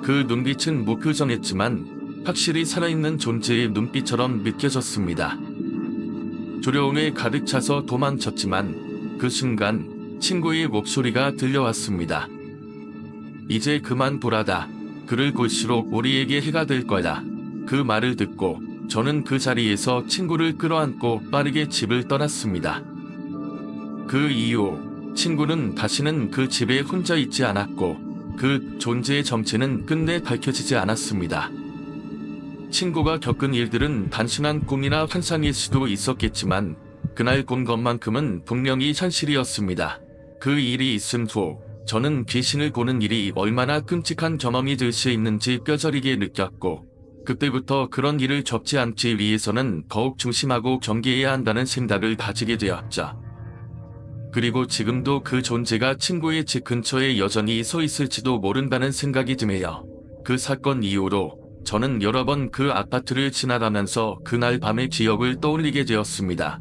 그 눈빛은 무표정했지만 확실히 살아있는 존재의 눈빛처럼 느껴졌습니다. 두려움에 가득 차서 도망쳤지만 그 순간 친구의 목소리가 들려왔습니다. 이제 그만 보라다. 그를 볼수록 우리에게 해가 될 거다. 그 말을 듣고 저는 그 자리에서 친구를 끌어안고 빠르게 집을 떠났습니다. 그 이후 친구는 다시는 그 집에 혼자 있지 않았고 그 존재의 정체는 끝내 밝혀지지 않았습니다. 친구가 겪은 일들은 단순한 꿈이나 환상일 수도 있었겠지만 그날 본 것만큼은 분명히 현실이었습니다. 그 일이 있은 후 저는 귀신을 보는 일이 얼마나 끔찍한 경험이 될 수 있는지 뼈저리게 느꼈고 그때부터 그런 일을 접지 않기 위해서는 더욱 조심하고 경계해야 한다는 생각을 가지게 되었죠. 그리고 지금도 그 존재가 친구의 집 근처에 여전히 서 있을지도 모른다는 생각이 드네요. 그 사건 이후로 저는 여러 번 그 아파트를 지나가면서 그날 밤의 기억을 떠올리게 되었습니다.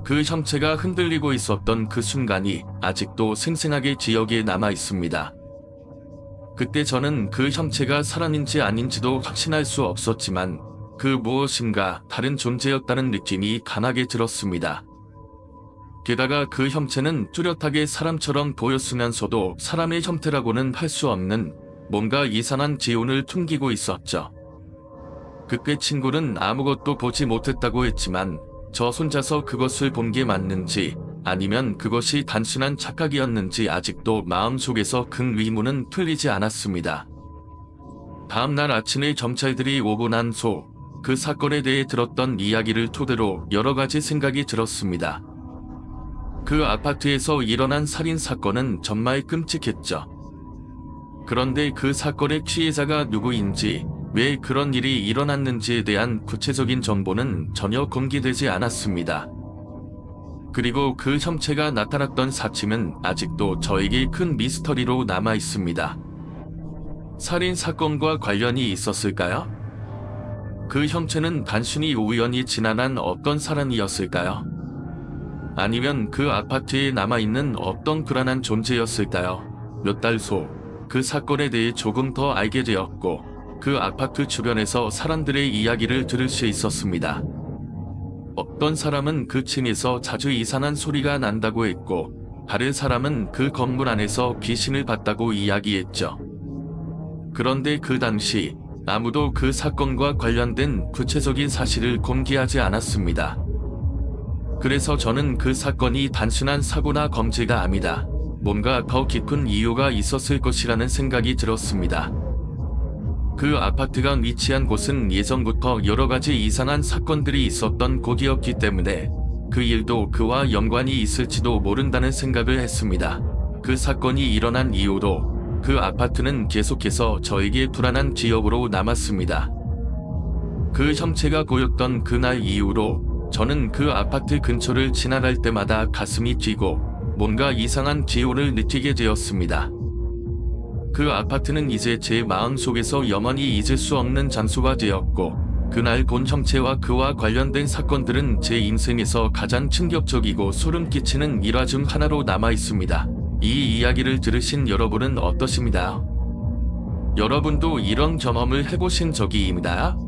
그 형체가 흔들리고 있었던 그 순간이 아직도 생생하게 기억에 남아 있습니다. 그때 저는 그 형체가 사람인지 아닌지도 확신할 수 없었지만 그 무엇인가 다른 존재였다는 느낌이 강하게 들었습니다. 게다가 그 형체는 뚜렷하게 사람처럼 보였으면서도 사람의 형태라고는 할 수 없는 뭔가 이상한 기운을 풍기고 있었죠. 그때 친구는 아무것도 보지 못했다고 했지만 저 혼자서 그것을 본 게 맞는지 아니면 그것이 단순한 착각이었는지 아직도 마음속에서 큰 의문은 풀리지 않았습니다. 다음날 아침에 경찰들이 오고 난 후 그 사건에 대해 들었던 이야기를 토대로 여러 가지 생각이 들었습니다. 그 아파트에서 일어난 살인 사건은 정말 끔찍했죠. 그런데 그 사건의 피해자가 누구인지 왜 그런 일이 일어났는지에 대한 구체적인 정보는 전혀 공개되지 않았습니다. 그리고 그 형체가 나타났던 사칭은 아직도 저에게 큰 미스터리로 남아 있습니다. 살인 사건과 관련이 있었을까요? 그 형체는 단순히 우연히 지나간 어떤 사람이었을까요? 아니면 그 아파트에 남아있는 어떤 불안한 존재였을까요? 몇 달 후 그 사건에 대해 조금 더 알게 되었고 그 아파트 주변에서 사람들의 이야기를 들을 수 있었습니다. 어떤 사람은 그 층에서 자주 이상한 소리가 난다고 했고 다른 사람은 그 건물 안에서 귀신을 봤다고 이야기했죠. 그런데 그 당시 아무도 그 사건과 관련된 구체적인 사실을 공개하지 않았습니다. 그래서 저는 그 사건이 단순한 사고나 범죄가 아니다. 뭔가 더 깊은 이유가 있었을 것이라는 생각이 들었습니다. 그 아파트가 위치한 곳은 예전부터 여러 가지 이상한 사건들이 있었던 곳이었기 때문에 그 일도 그와 연관이 있을지도 모른다는 생각을 했습니다. 그 사건이 일어난 이후로 그 아파트는 계속해서 저에게 불안한 기억으로 남았습니다. 그 형체가 보였던 그날 이후로 저는 그 아파트 근처를 지나갈 때마다 가슴이 뛰고 뭔가 이상한 기운을 느끼게 되었습니다. 그 아파트는 이제 제 마음속에서 영원히 잊을 수 없는 장소가 되었고 그날 본 형체와 그와 관련된 사건들은 제 인생에서 가장 충격적이고 소름 끼치는 일화 중 하나로 남아 있습니다. 이 이야기를 들으신 여러분은 어떠십니다? 여러분도 이런 경험을 해보신 적이 있나요?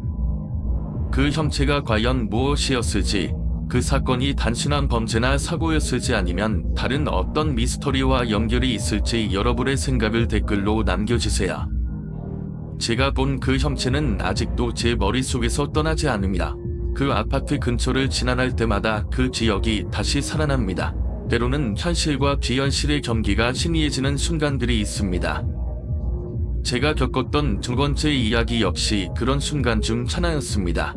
그 형체가 과연 무엇이었을지 그 사건이 단순한 범죄나 사고였을지 아니면 다른 어떤 미스터리와 연결이 있을지 여러분의 생각을 댓글로 남겨주세요. 제가 본 그 형체는 아직도 제 머릿속에서 떠나지 않습니다. 그 아파트 근처를 지나갈 때마다 그 지역이 다시 살아납니다. 때로는 현실과 비현실의 경기가 희미해지는 순간들이 있습니다. 제가 겪었던 두 번째 이야기 역시 그런 순간 중 하나였습니다.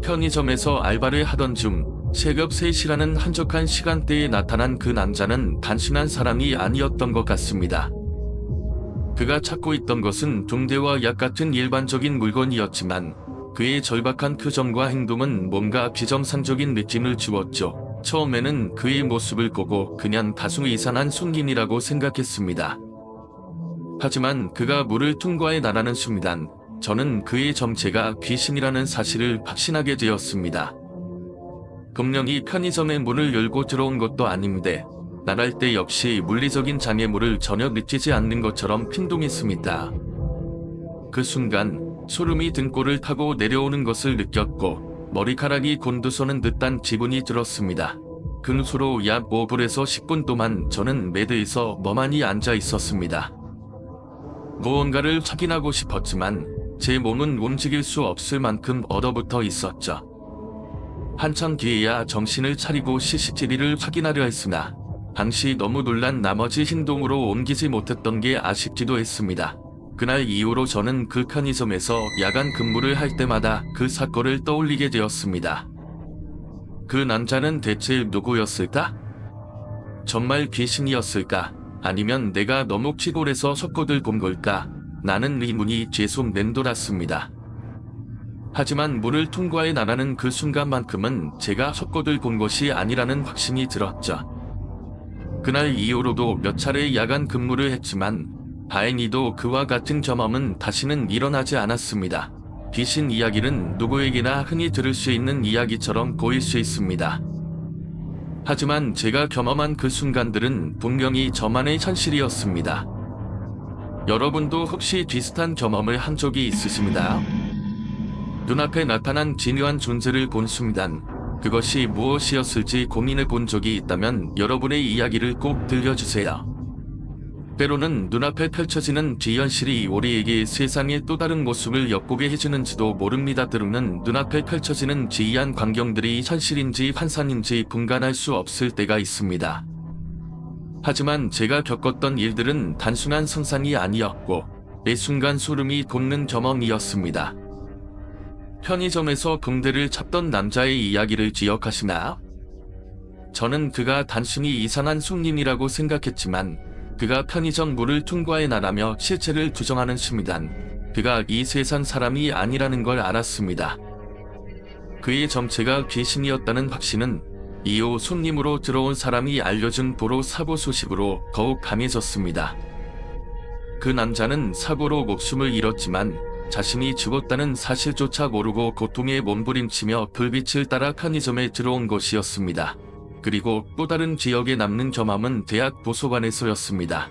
편의점에서 알바를 하던 중 새벽 3시라는 한적한 시간대에 나타난 그 남자는 단순한 사람이 아니었던 것 같습니다. 그가 찾고 있던 것은 붕대와 약 같은 일반적인 물건이었지만 그의 절박한 표정과 행동은 뭔가 비정상적인 느낌을 주었죠. 처음에는 그의 모습을 보고 그냥 다소 이상한 손님이라고 생각했습니다. 하지만 그가 물을 통과해 나가는 순간 저는 그의 정체가 귀신이라는 사실을 확신하게 되었습니다. 분명히 편의점에 문을 열고 들어온 것도 아닌데 나갈 때 역시 물리적인 장애물을 전혀 느끼지 않는 것처럼 행동했습니다. 그 순간 소름이 등골을 타고 내려오는 것을 느꼈고 머리카락이 곤두서는 듯한 기분이 들었습니다. 그 후로 약 5분에서 10분 동안 저는 매드에서 멍하니 앉아 있었습니다. 무언가를 확인하고 싶었지만 제 몸은 움직일 수 없을 만큼 얼어붙어 있었죠. 한참 뒤에야 정신을 차리고 CCTV를 확인하려 했으나 당시 너무 놀란 나머지 행동으로 옮기지 못했던 게 아쉽기도 했습니다. 그날 이후로 저는 그 편의점에서 야간 근무를 할 때마다 그 사건을 떠올리게 되었습니다. 그 남자는 대체 누구였을까? 정말 귀신이었을까? 아니면 내가 너무 치골해서 석고들 본 걸까? 나는 의문이 계속 맴돌았습니다. 하지만 문을 통과해 나가는 그 순간만큼은 제가 석고들 본 것이 아니라는 확신이 들었죠. 그날 이후로도 몇 차례 야간 근무를 했지만 다행히도 그와 같은 경험은 다시는 일어나지 않았습니다. 귀신 이야기는 누구에게나 흔히 들을 수 있는 이야기처럼 보일 수 있습니다. 하지만 제가 경험한 그 순간들은 분명히 저만의 현실이었습니다. 여러분도 혹시 비슷한 경험을 한 적이 있으십니까? 눈앞에 나타난 진유한 존재를 본 순간 그것이 무엇이었을지 고민해 본 적이 있다면 여러분의 이야기를 꼭 들려주세요. 때로는 눈앞에 펼쳐지는 비현실이 우리에게 세상의 또 다른 모습을 엿보게 해주는지도 모릅니다. 때로는 눈앞에 펼쳐지는 기이한 광경들이 현실인지 환상인지 분간할 수 없을 때가 있습니다. 하지만 제가 겪었던 일들은 단순한 상상이 아니었고 매 순간 소름이 돋는 경험이었습니다. 편의점에서 붕대를 찾던 남자의 이야기를 기억하시나요? 저는 그가 단순히 이상한 손님이라고 생각했지만 그가 편의점 문을 통과해 나가며 실체를 부정하는 순간 그가 이 세상 사람이 아니라는 걸 알았습니다. 그의 정체가 귀신이었다는 확신은 이후 손님으로 들어온 사람이 알려준 도로 사고 소식으로 더욱 강해졌습니다. 그 남자는 사고로 목숨을 잃었지만 자신이 죽었다는 사실조차 모르고 고통에 몸부림치며 불빛을 따라 편의점에 들어온 것이었습니다. 그리고 또 다른 기억에 남는 경험은 대학 도서관에서였습니다.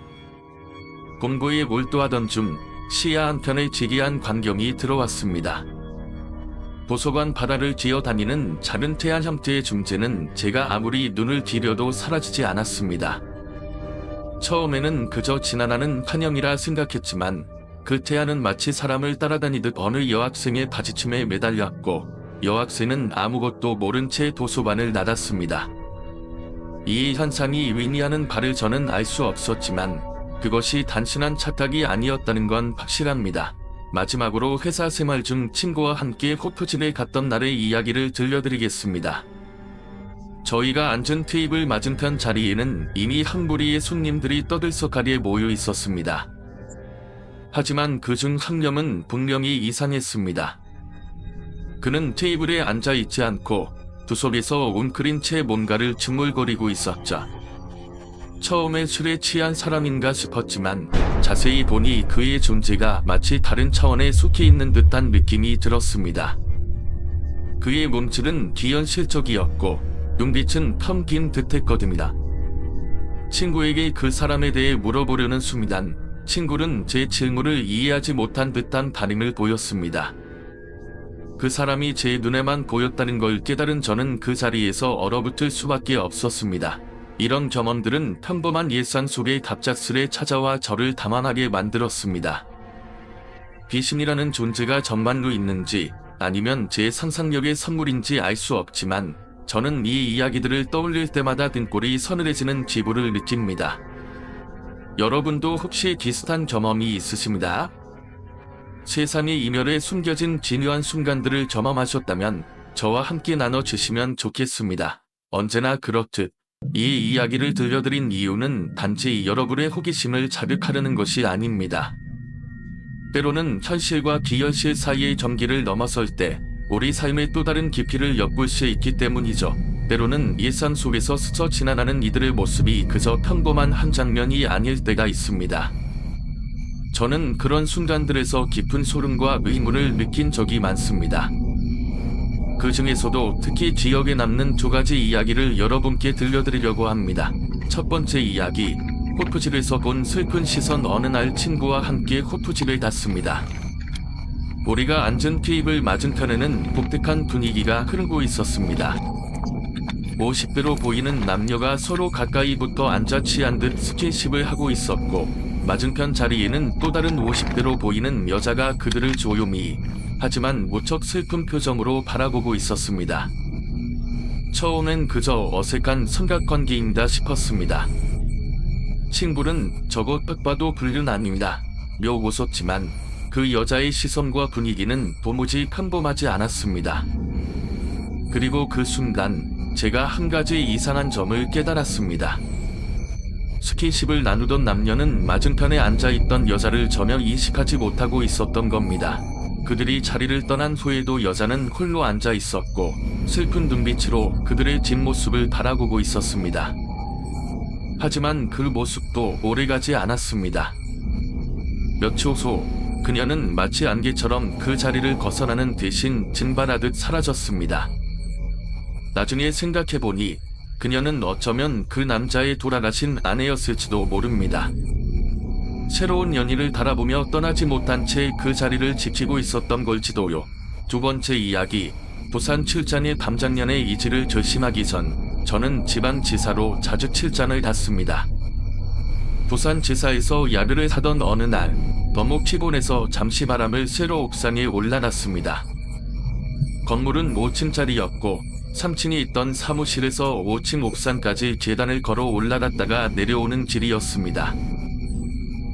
공부에 몰두하던 중 시야 한편에 기이한 광경이 들어왔습니다. 도서관 바닥을 기어다니는 작은 태양 형태의 존재는 제가 아무리 눈을 들여도 사라지지 않았습니다. 처음에는 그저 지나가는 환영이라 생각했지만 그 태양은 마치 사람을 따라다니듯 어느 여학생의 바지춤에 매달렸고 여학생은 아무것도 모른 채 도서관을 나갔습니다. 이 현상이 의미하는 바를 저는 알 수 없었지만 그것이 단순한 착각이 아니었다는 건 확실합니다. 마지막으로 회사 생활 중 친구와 함께 호프집에 갔던 날의 이야기를 들려드리겠습니다. 저희가 앉은 테이블 맞은편 자리에는 이미 한 무리의 손님들이 떠들썩하게 모여 있었습니다. 하지만 그중 한 명은 분명히 이상했습니다. 그는 테이블에 앉아 있지 않고 두 손에서 웅크린 채 뭔가를 중얼거리고 있었죠. 처음에 술에 취한 사람인가 싶었지만 자세히 보니 그의 존재가 마치 다른 차원에 속해 있는 듯한 느낌이 들었습니다. 그의 몸짓은 비현실적이었고 눈빛은 텅 빈 듯했거든요. 친구에게 그 사람에 대해 물어보려는 순간 친구는 제 질문을 이해하지 못한 듯한 반응을 보였습니다. 그 사람이 제 눈에만 보였다는 걸 깨달은 저는 그 자리에서 얼어붙을 수밖에 없었습니다. 이런 경험들은 평범한 일상 속에 갑작스레 찾아와 저를 담안하게 만들었습니다. 귀신이라는 존재가 정말로 있는지 아니면 제 상상력의 선물인지 알 수 없지만 저는 이 이야기들을 떠올릴 때마다 등골이 서늘해지는 기분을 느낍니다. 여러분도 혹시 비슷한 경험이 있으십니까? 세상의 이멸에 숨겨진 진유한 순간들을 경험하셨다면 저와 함께 나눠주시면 좋겠습니다. 언제나 그렇듯 이 이야기를 들려드린 이유는 단지 여러분의 호기심을 자극하려는 것이 아닙니다. 때로는 현실과 비현실 사이의 경계를 넘어설 때 우리 삶의 또 다른 깊이를 엿볼 수 있기 때문이죠. 때로는 일상 속에서 스쳐 지나가는 이들의 모습이 그저 평범한 한 장면이 아닐 때가 있습니다. 저는 그런 순간들에서 깊은 소름과 의문을 느낀 적이 많습니다. 그 중에서도 특히 기억에 남는 두 가지 이야기를 여러분께 들려드리려고 합니다. 첫 번째 이야기, 호프집에서 본 슬픈 시선. 어느 날 친구와 함께 호프집에 갔습니다. 우리가 앉은 테이블 맞은편에는 독특한 분위기가 흐르고 있었습니다. 50대로 보이는 남녀가 서로 가까이 붙어 앉아 취한 듯 스킨십을 하고 있었고, 맞은편 자리에는 또 다른 50대로 보이는 여자가 그들을 조용히 하지만 무척 슬픈 표정으로 바라보고 있었습니다. 처음엔 그저 어색한 삼각관계인가 싶었습니다. 친구는 저거 딱 봐도 불륜 아닙니다. 며 웃었지만 그 여자의 시선과 분위기는 도무지 평범하지 않았습니다. 그리고 그 순간 제가 한 가지 이상한 점을 깨달았습니다. 스킨십을 나누던 남녀는 맞은편에 앉아있던 여자를 전혀 인식하지 못하고 있었던 겁니다. 그들이 자리를 떠난 후에도 여자는 홀로 앉아있었고 슬픈 눈빛으로 그들의 뒷모습을 바라보고 있었습니다. 하지만 그 모습도 오래가지 않았습니다. 몇 초 후 그녀는 마치 안개처럼 그 자리를 벗어나는 대신 증발하듯 사라졌습니다. 나중에 생각해보니 그녀는 어쩌면 그 남자의 돌아가신 아내였을지도 모릅니다. 새로운 연인을 달아보며 떠나지 못한 채 그 자리를 지키고 있었던 걸지도요. 두 번째 이야기, 부산 출장의 밤장년의 이지를 결심하기 전 저는 지방지사로 자주 출장을 갔습니다. 부산지사에서 야근을 하던 어느 날 너무 피곤해서 잠시 바람을 쐬러 옥상에 올라갔습니다. 건물은 5층짜리였고 3층에 있던 사무실에서 5층 옥상까지 계단을 걸어 올라갔다가 내려오는 길이었습니다.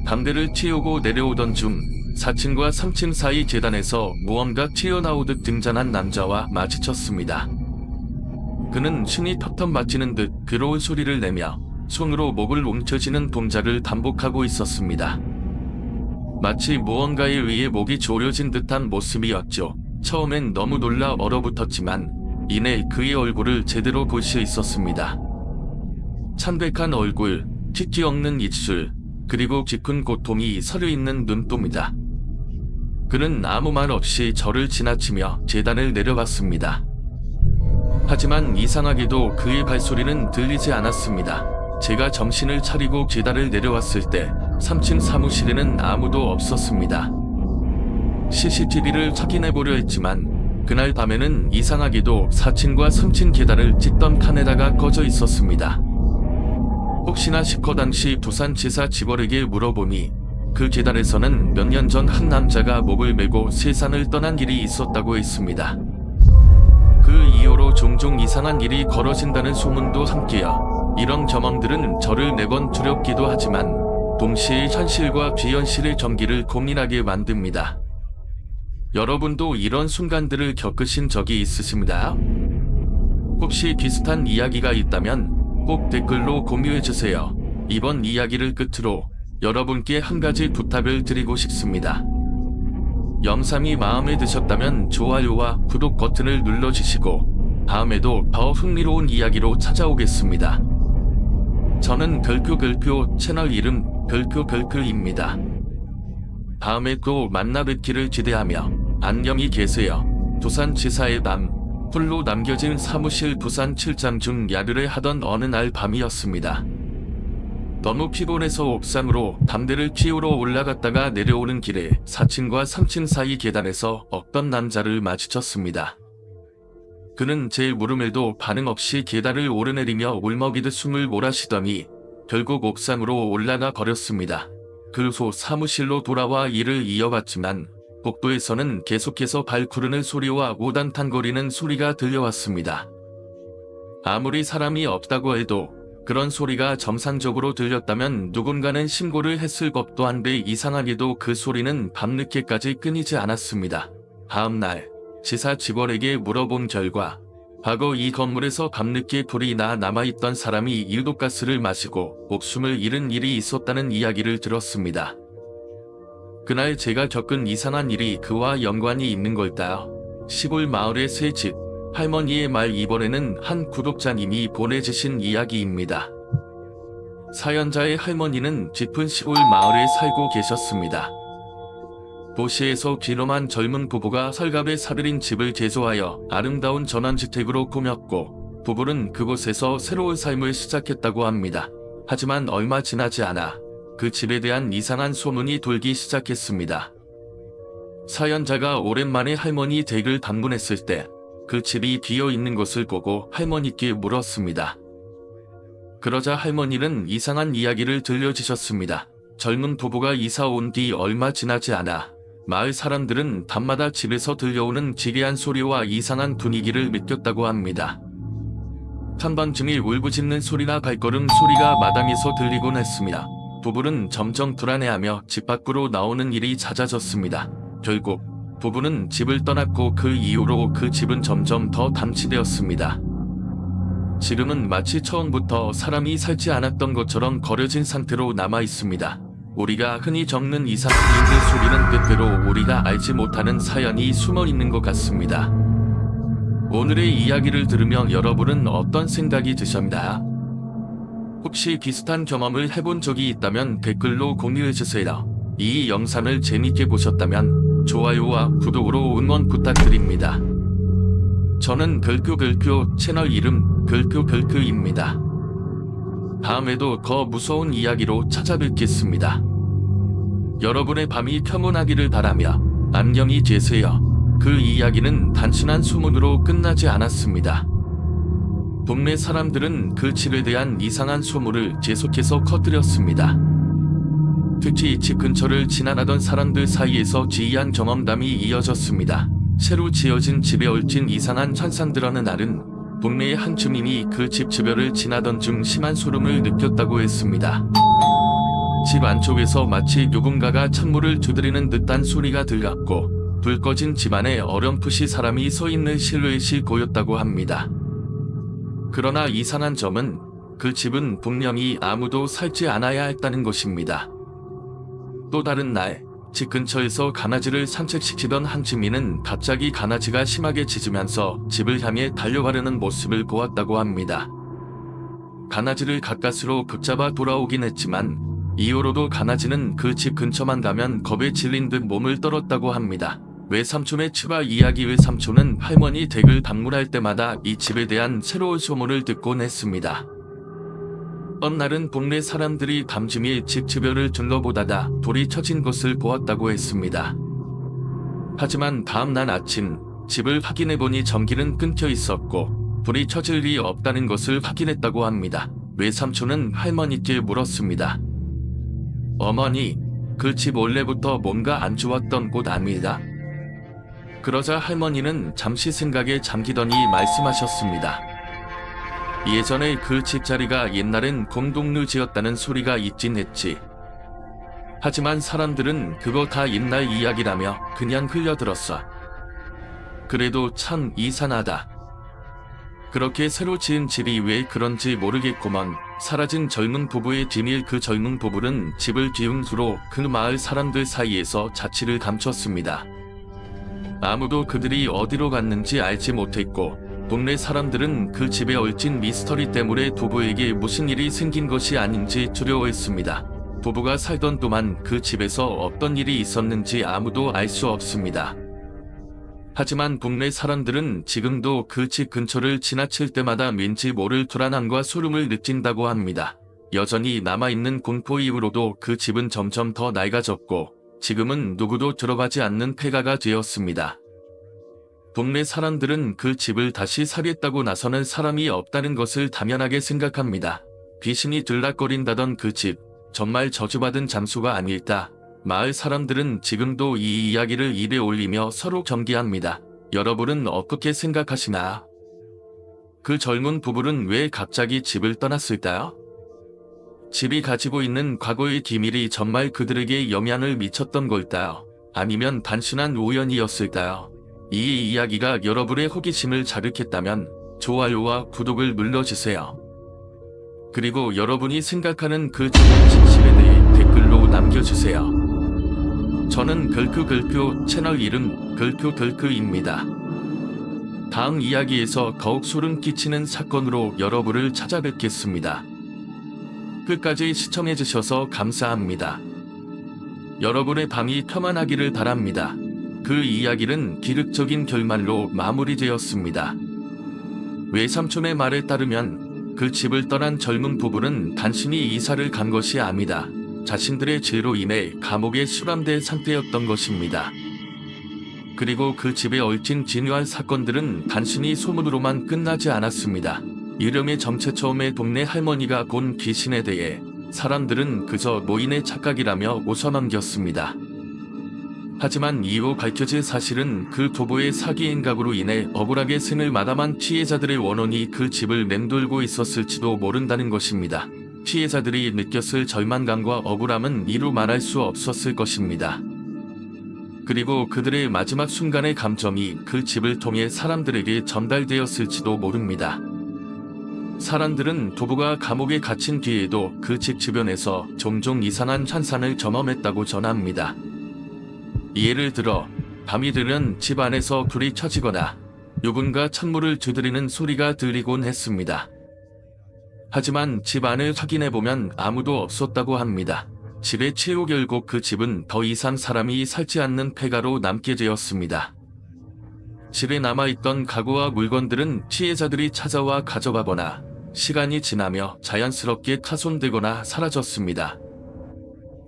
담배를 피우고 내려오던 중 4층과 3층 사이 계단에서 무언가 튀어나오듯 등장한 남자와 마주쳤습니다. 그는 숨이 턱턱 막히는 듯 괴로운 소리를 내며 손으로 목을 움켜쥐는 동작을 반복하고 있었습니다. 마치 무언가에 의해 목이 조려진 듯한 모습이었죠. 처음엔 너무 놀라 얼어붙었지만 이내 그의 얼굴을 제대로 볼 수 있었습니다. 창백한 얼굴, 찢기 없는 입술, 그리고 깊은 고통이 서려있는 눈동자. 그는 아무 말 없이 저를 지나치며 계단을 내려갔습니다. 하지만 이상하게도 그의 발소리는 들리지 않았습니다. 제가 정신을 차리고 계단을 내려왔을 때 3층 사무실에는 아무도 없었습니다. CCTV를 확인해보려 했지만 그날 밤에는 이상하게도 4층과 3층 계단을 찍던 카메라가 꺼져 있었습니다. 혹시나 싶어 당시 부산지사 직원에게 물어보니 그 계단에서는 몇 년 전 한 남자가 목을 메고 세상을 떠난 일이 있었다고 했습니다. 그 이후로 종종 이상한 일이 벌어진다는 소문도 함께요. 이런 경험들은 저를 매번 두렵기도 하지만 동시에 현실과 비현실의 경계를 고민하게 만듭니다. 여러분도 이런 순간들을 겪으신 적이 있으십니까? 혹시 비슷한 이야기가 있다면 꼭 댓글로 공유해주세요. 이번 이야기를 끝으로 여러분께 한 가지 부탁을 드리고 싶습니다. 영상이 마음에 드셨다면 좋아요와 구독 버튼을 눌러주시고 다음에도 더 흥미로운 이야기로 찾아오겠습니다. 저는 별표 채널 이름 별표입니다. 다음에 또 만나 뵙기를 기대하며 안녕히 계세요. 부산지사의 밤, 홀로 남겨진 사무실. 부산 출장 중 야근을 하던 어느 날 밤이었습니다. 너무 피곤해서 옥상으로 담배를 피우러 올라갔다가 내려오는 길에 4층과 3층 사이 계단에서 어떤 남자를 마주쳤습니다. 그는 제 물음에도 반응 없이 계단을 오르내리며 울먹이듯 숨을 몰아쉬더니 결국 옥상으로 올라가 버렸습니다. 그 후 사무실로 돌아와 일을 이어갔지만 복도에서는 계속해서 발 구르는 소리와 우당탕거리는 소리가 들려왔습니다. 아무리 사람이 없다고 해도 그런 소리가 정상적으로 들렸다면 누군가는 신고를 했을 법도 한데 이상하게도 그 소리는 밤늦게까지 끊이지 않았습니다. 다음날 지사 직원에게 물어본 결과 과거 이 건물에서 밤늦게 불이 나 남아있던 사람이 유독가스를 마시고 목숨을 잃은 일이 있었다는 이야기를 들었습니다. 그날 제가 겪은 이상한 일이 그와 연관이 있는 걸까요? 시골 마을의 새 집, 할머니의 말 이번에는 한 구독자님이 보내주신 이야기입니다. 사연자의 할머니는 짙은 시골 마을에 살고 계셨습니다. 도시에서 귀농한 젊은 부부가 설갑에 사들인 집을 제조하여 아름다운 전원주택으로 꾸몄고 부부는 그곳에서 새로운 삶을 시작했다고 합니다. 하지만 얼마 지나지 않아 그 집에 대한 이상한 소문이 돌기 시작했습니다. 사연자가 오랜만에 할머니 댁을 방문했을 때 그 집이 비어있는 것을 보고 할머니께 물었습니다. 그러자 할머니는 이상한 이야기를 들려주셨습니다. 젊은 부부가 이사 온 뒤 얼마 지나지 않아 마을 사람들은 밤마다 집에서 들려오는 지괴한 소리와 이상한 분위기를 느꼈다고 합니다. 한밤중에 울부짖는 소리나 발걸음 소리가 마당에서 들리곤 했습니다. 부부는 점점 불안해하며 집 밖으로 나오는 일이 잦아졌습니다. 결국 부부는 집을 떠났고 그 이후로 그 집은 점점 더 담치되었습니다. 지금은 마치 처음부터 사람이 살지 않았던 것처럼 거려진 상태로 남아 있습니다. 우리가 흔히 적는 이상한 일들 소리는 때때로 우리가 알지 못하는 사연이 숨어 있는 것 같습니다. 오늘의 이야기를 들으며 여러분은 어떤 생각이 드셨나요? 혹시 비슷한 경험을 해본 적이 있다면 댓글로 공유해주세요. 이 영상을 재밌게 보셨다면 좋아요와 구독으로 응원 부탁드립니다. 저는 글큐글큐 채널 이름 글큐글큐입니다. 다음에도 더 무서운 이야기로 찾아뵙겠습니다. 여러분의 밤이 평온하기를 바라며 안녕히 계세요. 그 이야기는 단순한 소문으로 끝나지 않았습니다. 동네 사람들은 그 집에 대한 이상한 소문을 계속해서 커뜨렸습니다. 특히 집 근처를 지나가던 사람들 사이에서 기이한 경험담이 이어졌습니다. 새로 지어진 집에 얽힌 이상한 현상들. 어느 날은 동네의 한 주민이 그 집 주변을 지나던 중 심한 소름을 느꼈다고 했습니다. 집 안쪽에서 마치 누군가가 창문을 두드리는 듯한 소리가 들렸고 불 꺼진 집 안에 어렴풋이 사람이 서 있는 실루엣이 보였다고 합니다. 그러나 이상한 점은 그 집은 분명히 아무도 살지 않아야 했다는 것입니다. 또 다른 날, 집 근처에서 강아지를 산책시키던 한 주민은 갑자기 강아지가 심하게 짖으면서 집을 향해 달려가려는 모습을 보았다고 합니다. 강아지를 가까스로 붙잡아 돌아오긴 했지만 이후로도 강아지는 그 집 근처만 가면 겁에 질린 듯 몸을 떨었다고 합니다. 외삼촌의 추가 이야기. 외삼촌은 할머니 댁을 방문할 때마다 이 집에 대한 새로운 소문을 듣곤 했습니다. 어느 날은 동네 사람들이 밤중에 집 주변을 둘러보다가 불이 켜진 것을 보았다고 했습니다. 하지만 다음날 아침 집을 확인해보니 전기는 끊겨 있었고 불이 켜질 리 없다는 것을 확인했다고 합니다. 외삼촌은 할머니께 물었습니다. 어머니, 그 집 원래부터 뭔가 안 좋았던 곳 아닙니다. 그러자 할머니는 잠시 생각에 잠기더니 말씀하셨습니다. 예전에 그 집자리가 옛날엔 공동묘지였다는 소리가 있긴 했지. 하지만 사람들은 그거 다 옛날 이야기라며 그냥 흘려들었어. 그래도 참 이상하다. 그렇게 새로 지은 집이 왜 그런지 모르겠구먼. 사라진 젊은 부부의 비밀. 그 젊은 부부는 집을 비운 후로 그 마을 사람들 사이에서 자취를 감췄습니다. 아무도 그들이 어디로 갔는지 알지 못했고 동네 사람들은 그 집에 얽힌 미스터리 때문에 부부에게 무슨 일이 생긴 것이 아닌지 두려워했습니다. 부부가 살던 동안 그 집에서 어떤 일이 있었는지 아무도 알 수 없습니다. 하지만 동네 사람들은 지금도 그 집 근처를 지나칠 때마다 왠지 모를 불안함과 소름을 느낀다고 합니다. 여전히 남아있는 공포 이후로도 그 집은 점점 더 낡아졌고 지금은 누구도 들어가지 않는 폐가가 되었습니다. 동네 사람들은 그 집을 다시 사겠다고 나서는 사람이 없다는 것을 당연하게 생각합니다. 귀신이 들락거린다던 그 집, 정말 저주받은 장소가 아닐까. 마을 사람들은 지금도 이 이야기를 입에 올리며 서로 경계합니다. 여러분은 어떻게 생각하시나요? 그 젊은 부부는 왜 갑자기 집을 떠났을까요? 집이 가지고 있는 과거의 기밀이 정말 그들에게 영향을 미쳤던 걸까요? 아니면 단순한 우연이었을까요? 이 이야기가 여러분의 호기심을 자극했다면 좋아요와 구독을 눌러주세요. 그리고 여러분이 생각하는 그 죽은 진실에 대해 댓글로 남겨주세요. 저는 글큐글큐 채널 이름 글큐글큐입니다. 다음 이야기에서 더욱 소름 끼치는 사건으로 여러분을 찾아뵙겠습니다. 끝까지 시청해주셔서 감사합니다. 여러분의 밤이 평안하기를 바랍니다. 그 이야기는 기륵적인 결말로 마무리되었습니다. 외삼촌의 말에 따르면 그 집을 떠난 젊은 부부는 단순히 이사를 간 것이 아니다. 자신들의 죄로 인해 감옥에 수감된 상태였던 것입니다. 그리고 그 집에 얽힌 진유한 사건들은 단순히 소문으로만 끝나지 않았습니다. 이름의 정체 처음에 동네 할머니가 본 귀신에 대해 사람들은 그저 노인의 착각이라며 웃어넘겼습니다. 하지만 이후 밝혀진 사실은 그 부부의 사기 행각으로 인해 억울하게 생을 마감한 피해자들의 원혼이 그 집을 맴돌고 있었을지도 모른다는 것입니다. 피해자들이 느꼈을 절망감과 억울함은 이루 말할 수 없었을 것입니다. 그리고 그들의 마지막 순간의 감정이 그 집을 통해 사람들에게 전달되었을지도 모릅니다. 사람들은 부부가 감옥에 갇힌 뒤에도 그 집 주변에서 종종 이상한 현상을 경험했다고 전합니다. 예를 들어 밤이 되면 집 안에서 불이 켜지거나 누군가 창문을 두드리는 소리가 들리곤 했습니다. 하지만 집 안을 확인해보면 아무도 없었다고 합니다. 집의 최후 결국 그 집은 더 이상 사람이 살지 않는 폐가로 남게 되었습니다. 집에 남아있던 가구와 물건들은 피해자들이 찾아와 가져가거나 시간이 지나며 자연스럽게 파손되거나 사라졌습니다.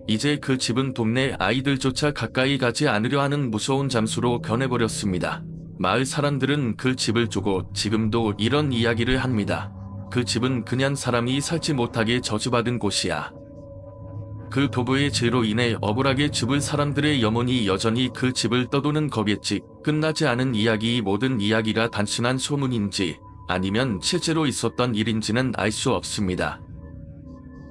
이제 그 집은 동네 아이들조차 가까이 가지 않으려 하는 무서운 장소로 변해버렸습니다. 마을 사람들은 그 집을 두고 지금도 이런 이야기를 합니다. 그 집은 그냥 사람이 살지 못하게 저주받은 곳이야. 그 부부의 죄로 인해 억울하게 죽을 사람들의 영혼이 여전히 그 집을 떠도는 거겠지. 끝나지 않은 이야기. 모든 이야기가 단순한 소문인지 아니면 실제로 있었던 일인지는 알 수 없습니다.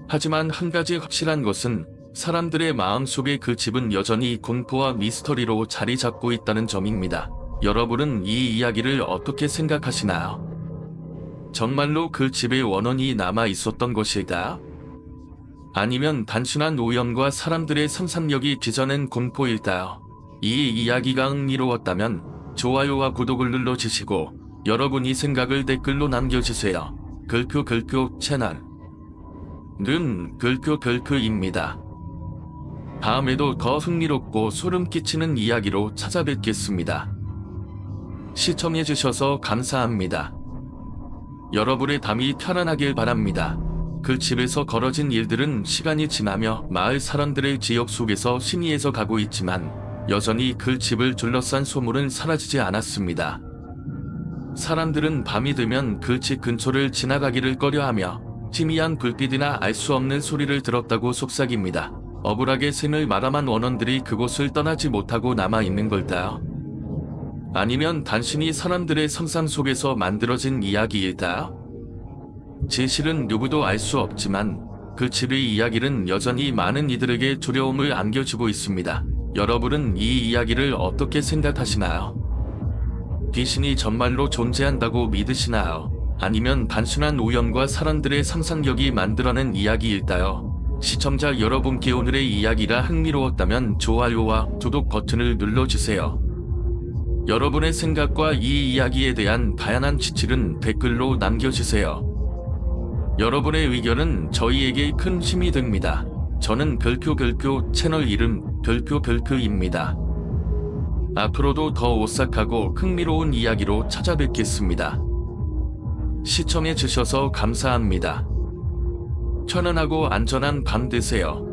하지만 한 가지 확실한 것은 사람들의 마음속에 그 집은 여전히 공포와 미스터리로 자리 잡고 있다는 점입니다. 여러분은 이 이야기를 어떻게 생각하시나요? 정말로 그 집에 원혼이 남아 있었던 것일까요? 아니면 단순한 우연과 사람들의 상상력이 빚어낸 공포일까요? 이 이야기가 흥미로웠다면 좋아요와 구독을 눌러주시고 여러분이 생각을 댓글로 남겨주세요. 글큐글큐 채널 글큐글큐입니다. 다음에도 더 흥미롭고 소름 끼치는 이야기로 찾아뵙겠습니다. 시청해주셔서 감사합니다. 여러분의 밤이 편안하길 바랍니다. 그 집에서 벌어진 일들은 시간이 지나며 마을 사람들의 기억 속에서 심리해서 가고 있지만 여전히 그 집을 둘러싼 소문은 사라지지 않았습니다. 사람들은 밤이 되면 그 집 근처를 지나가기를 꺼려하며 희미한 불빛이나 알 수 없는 소리를 들었다고 속삭입니다. 억울하게 생을 마감한 원혼들이 그곳을 떠나지 못하고 남아있는 걸까요? 아니면 단순히 사람들의 상상 속에서 만들어진 이야기일까요? 진실은 누구도 알 수 없지만 그 집의 이야기는 여전히 많은 이들에게 두려움을 안겨주고 있습니다. 여러분은 이 이야기를 어떻게 생각하시나요? 귀신이 정말로 존재한다고 믿으시나요? 아니면 단순한 우연과 사람들의 상상력이 만들어낸 이야기일까요? 시청자 여러분께 오늘의 이야기가 흥미로웠다면 좋아요와 구독 버튼을 눌러주세요. 여러분의 생각과 이 이야기에 대한 다양한 지식은 댓글로 남겨주세요. 여러분의 의견은 저희에게 큰 힘이 됩니다. 저는 글큐글큐 채널 이름 글큐글큐입니다. 앞으로도 더 오싹하고 흥미로운 이야기로 찾아뵙겠습니다. 시청해주셔서 감사합니다. 편안하고 안전한 밤 되세요.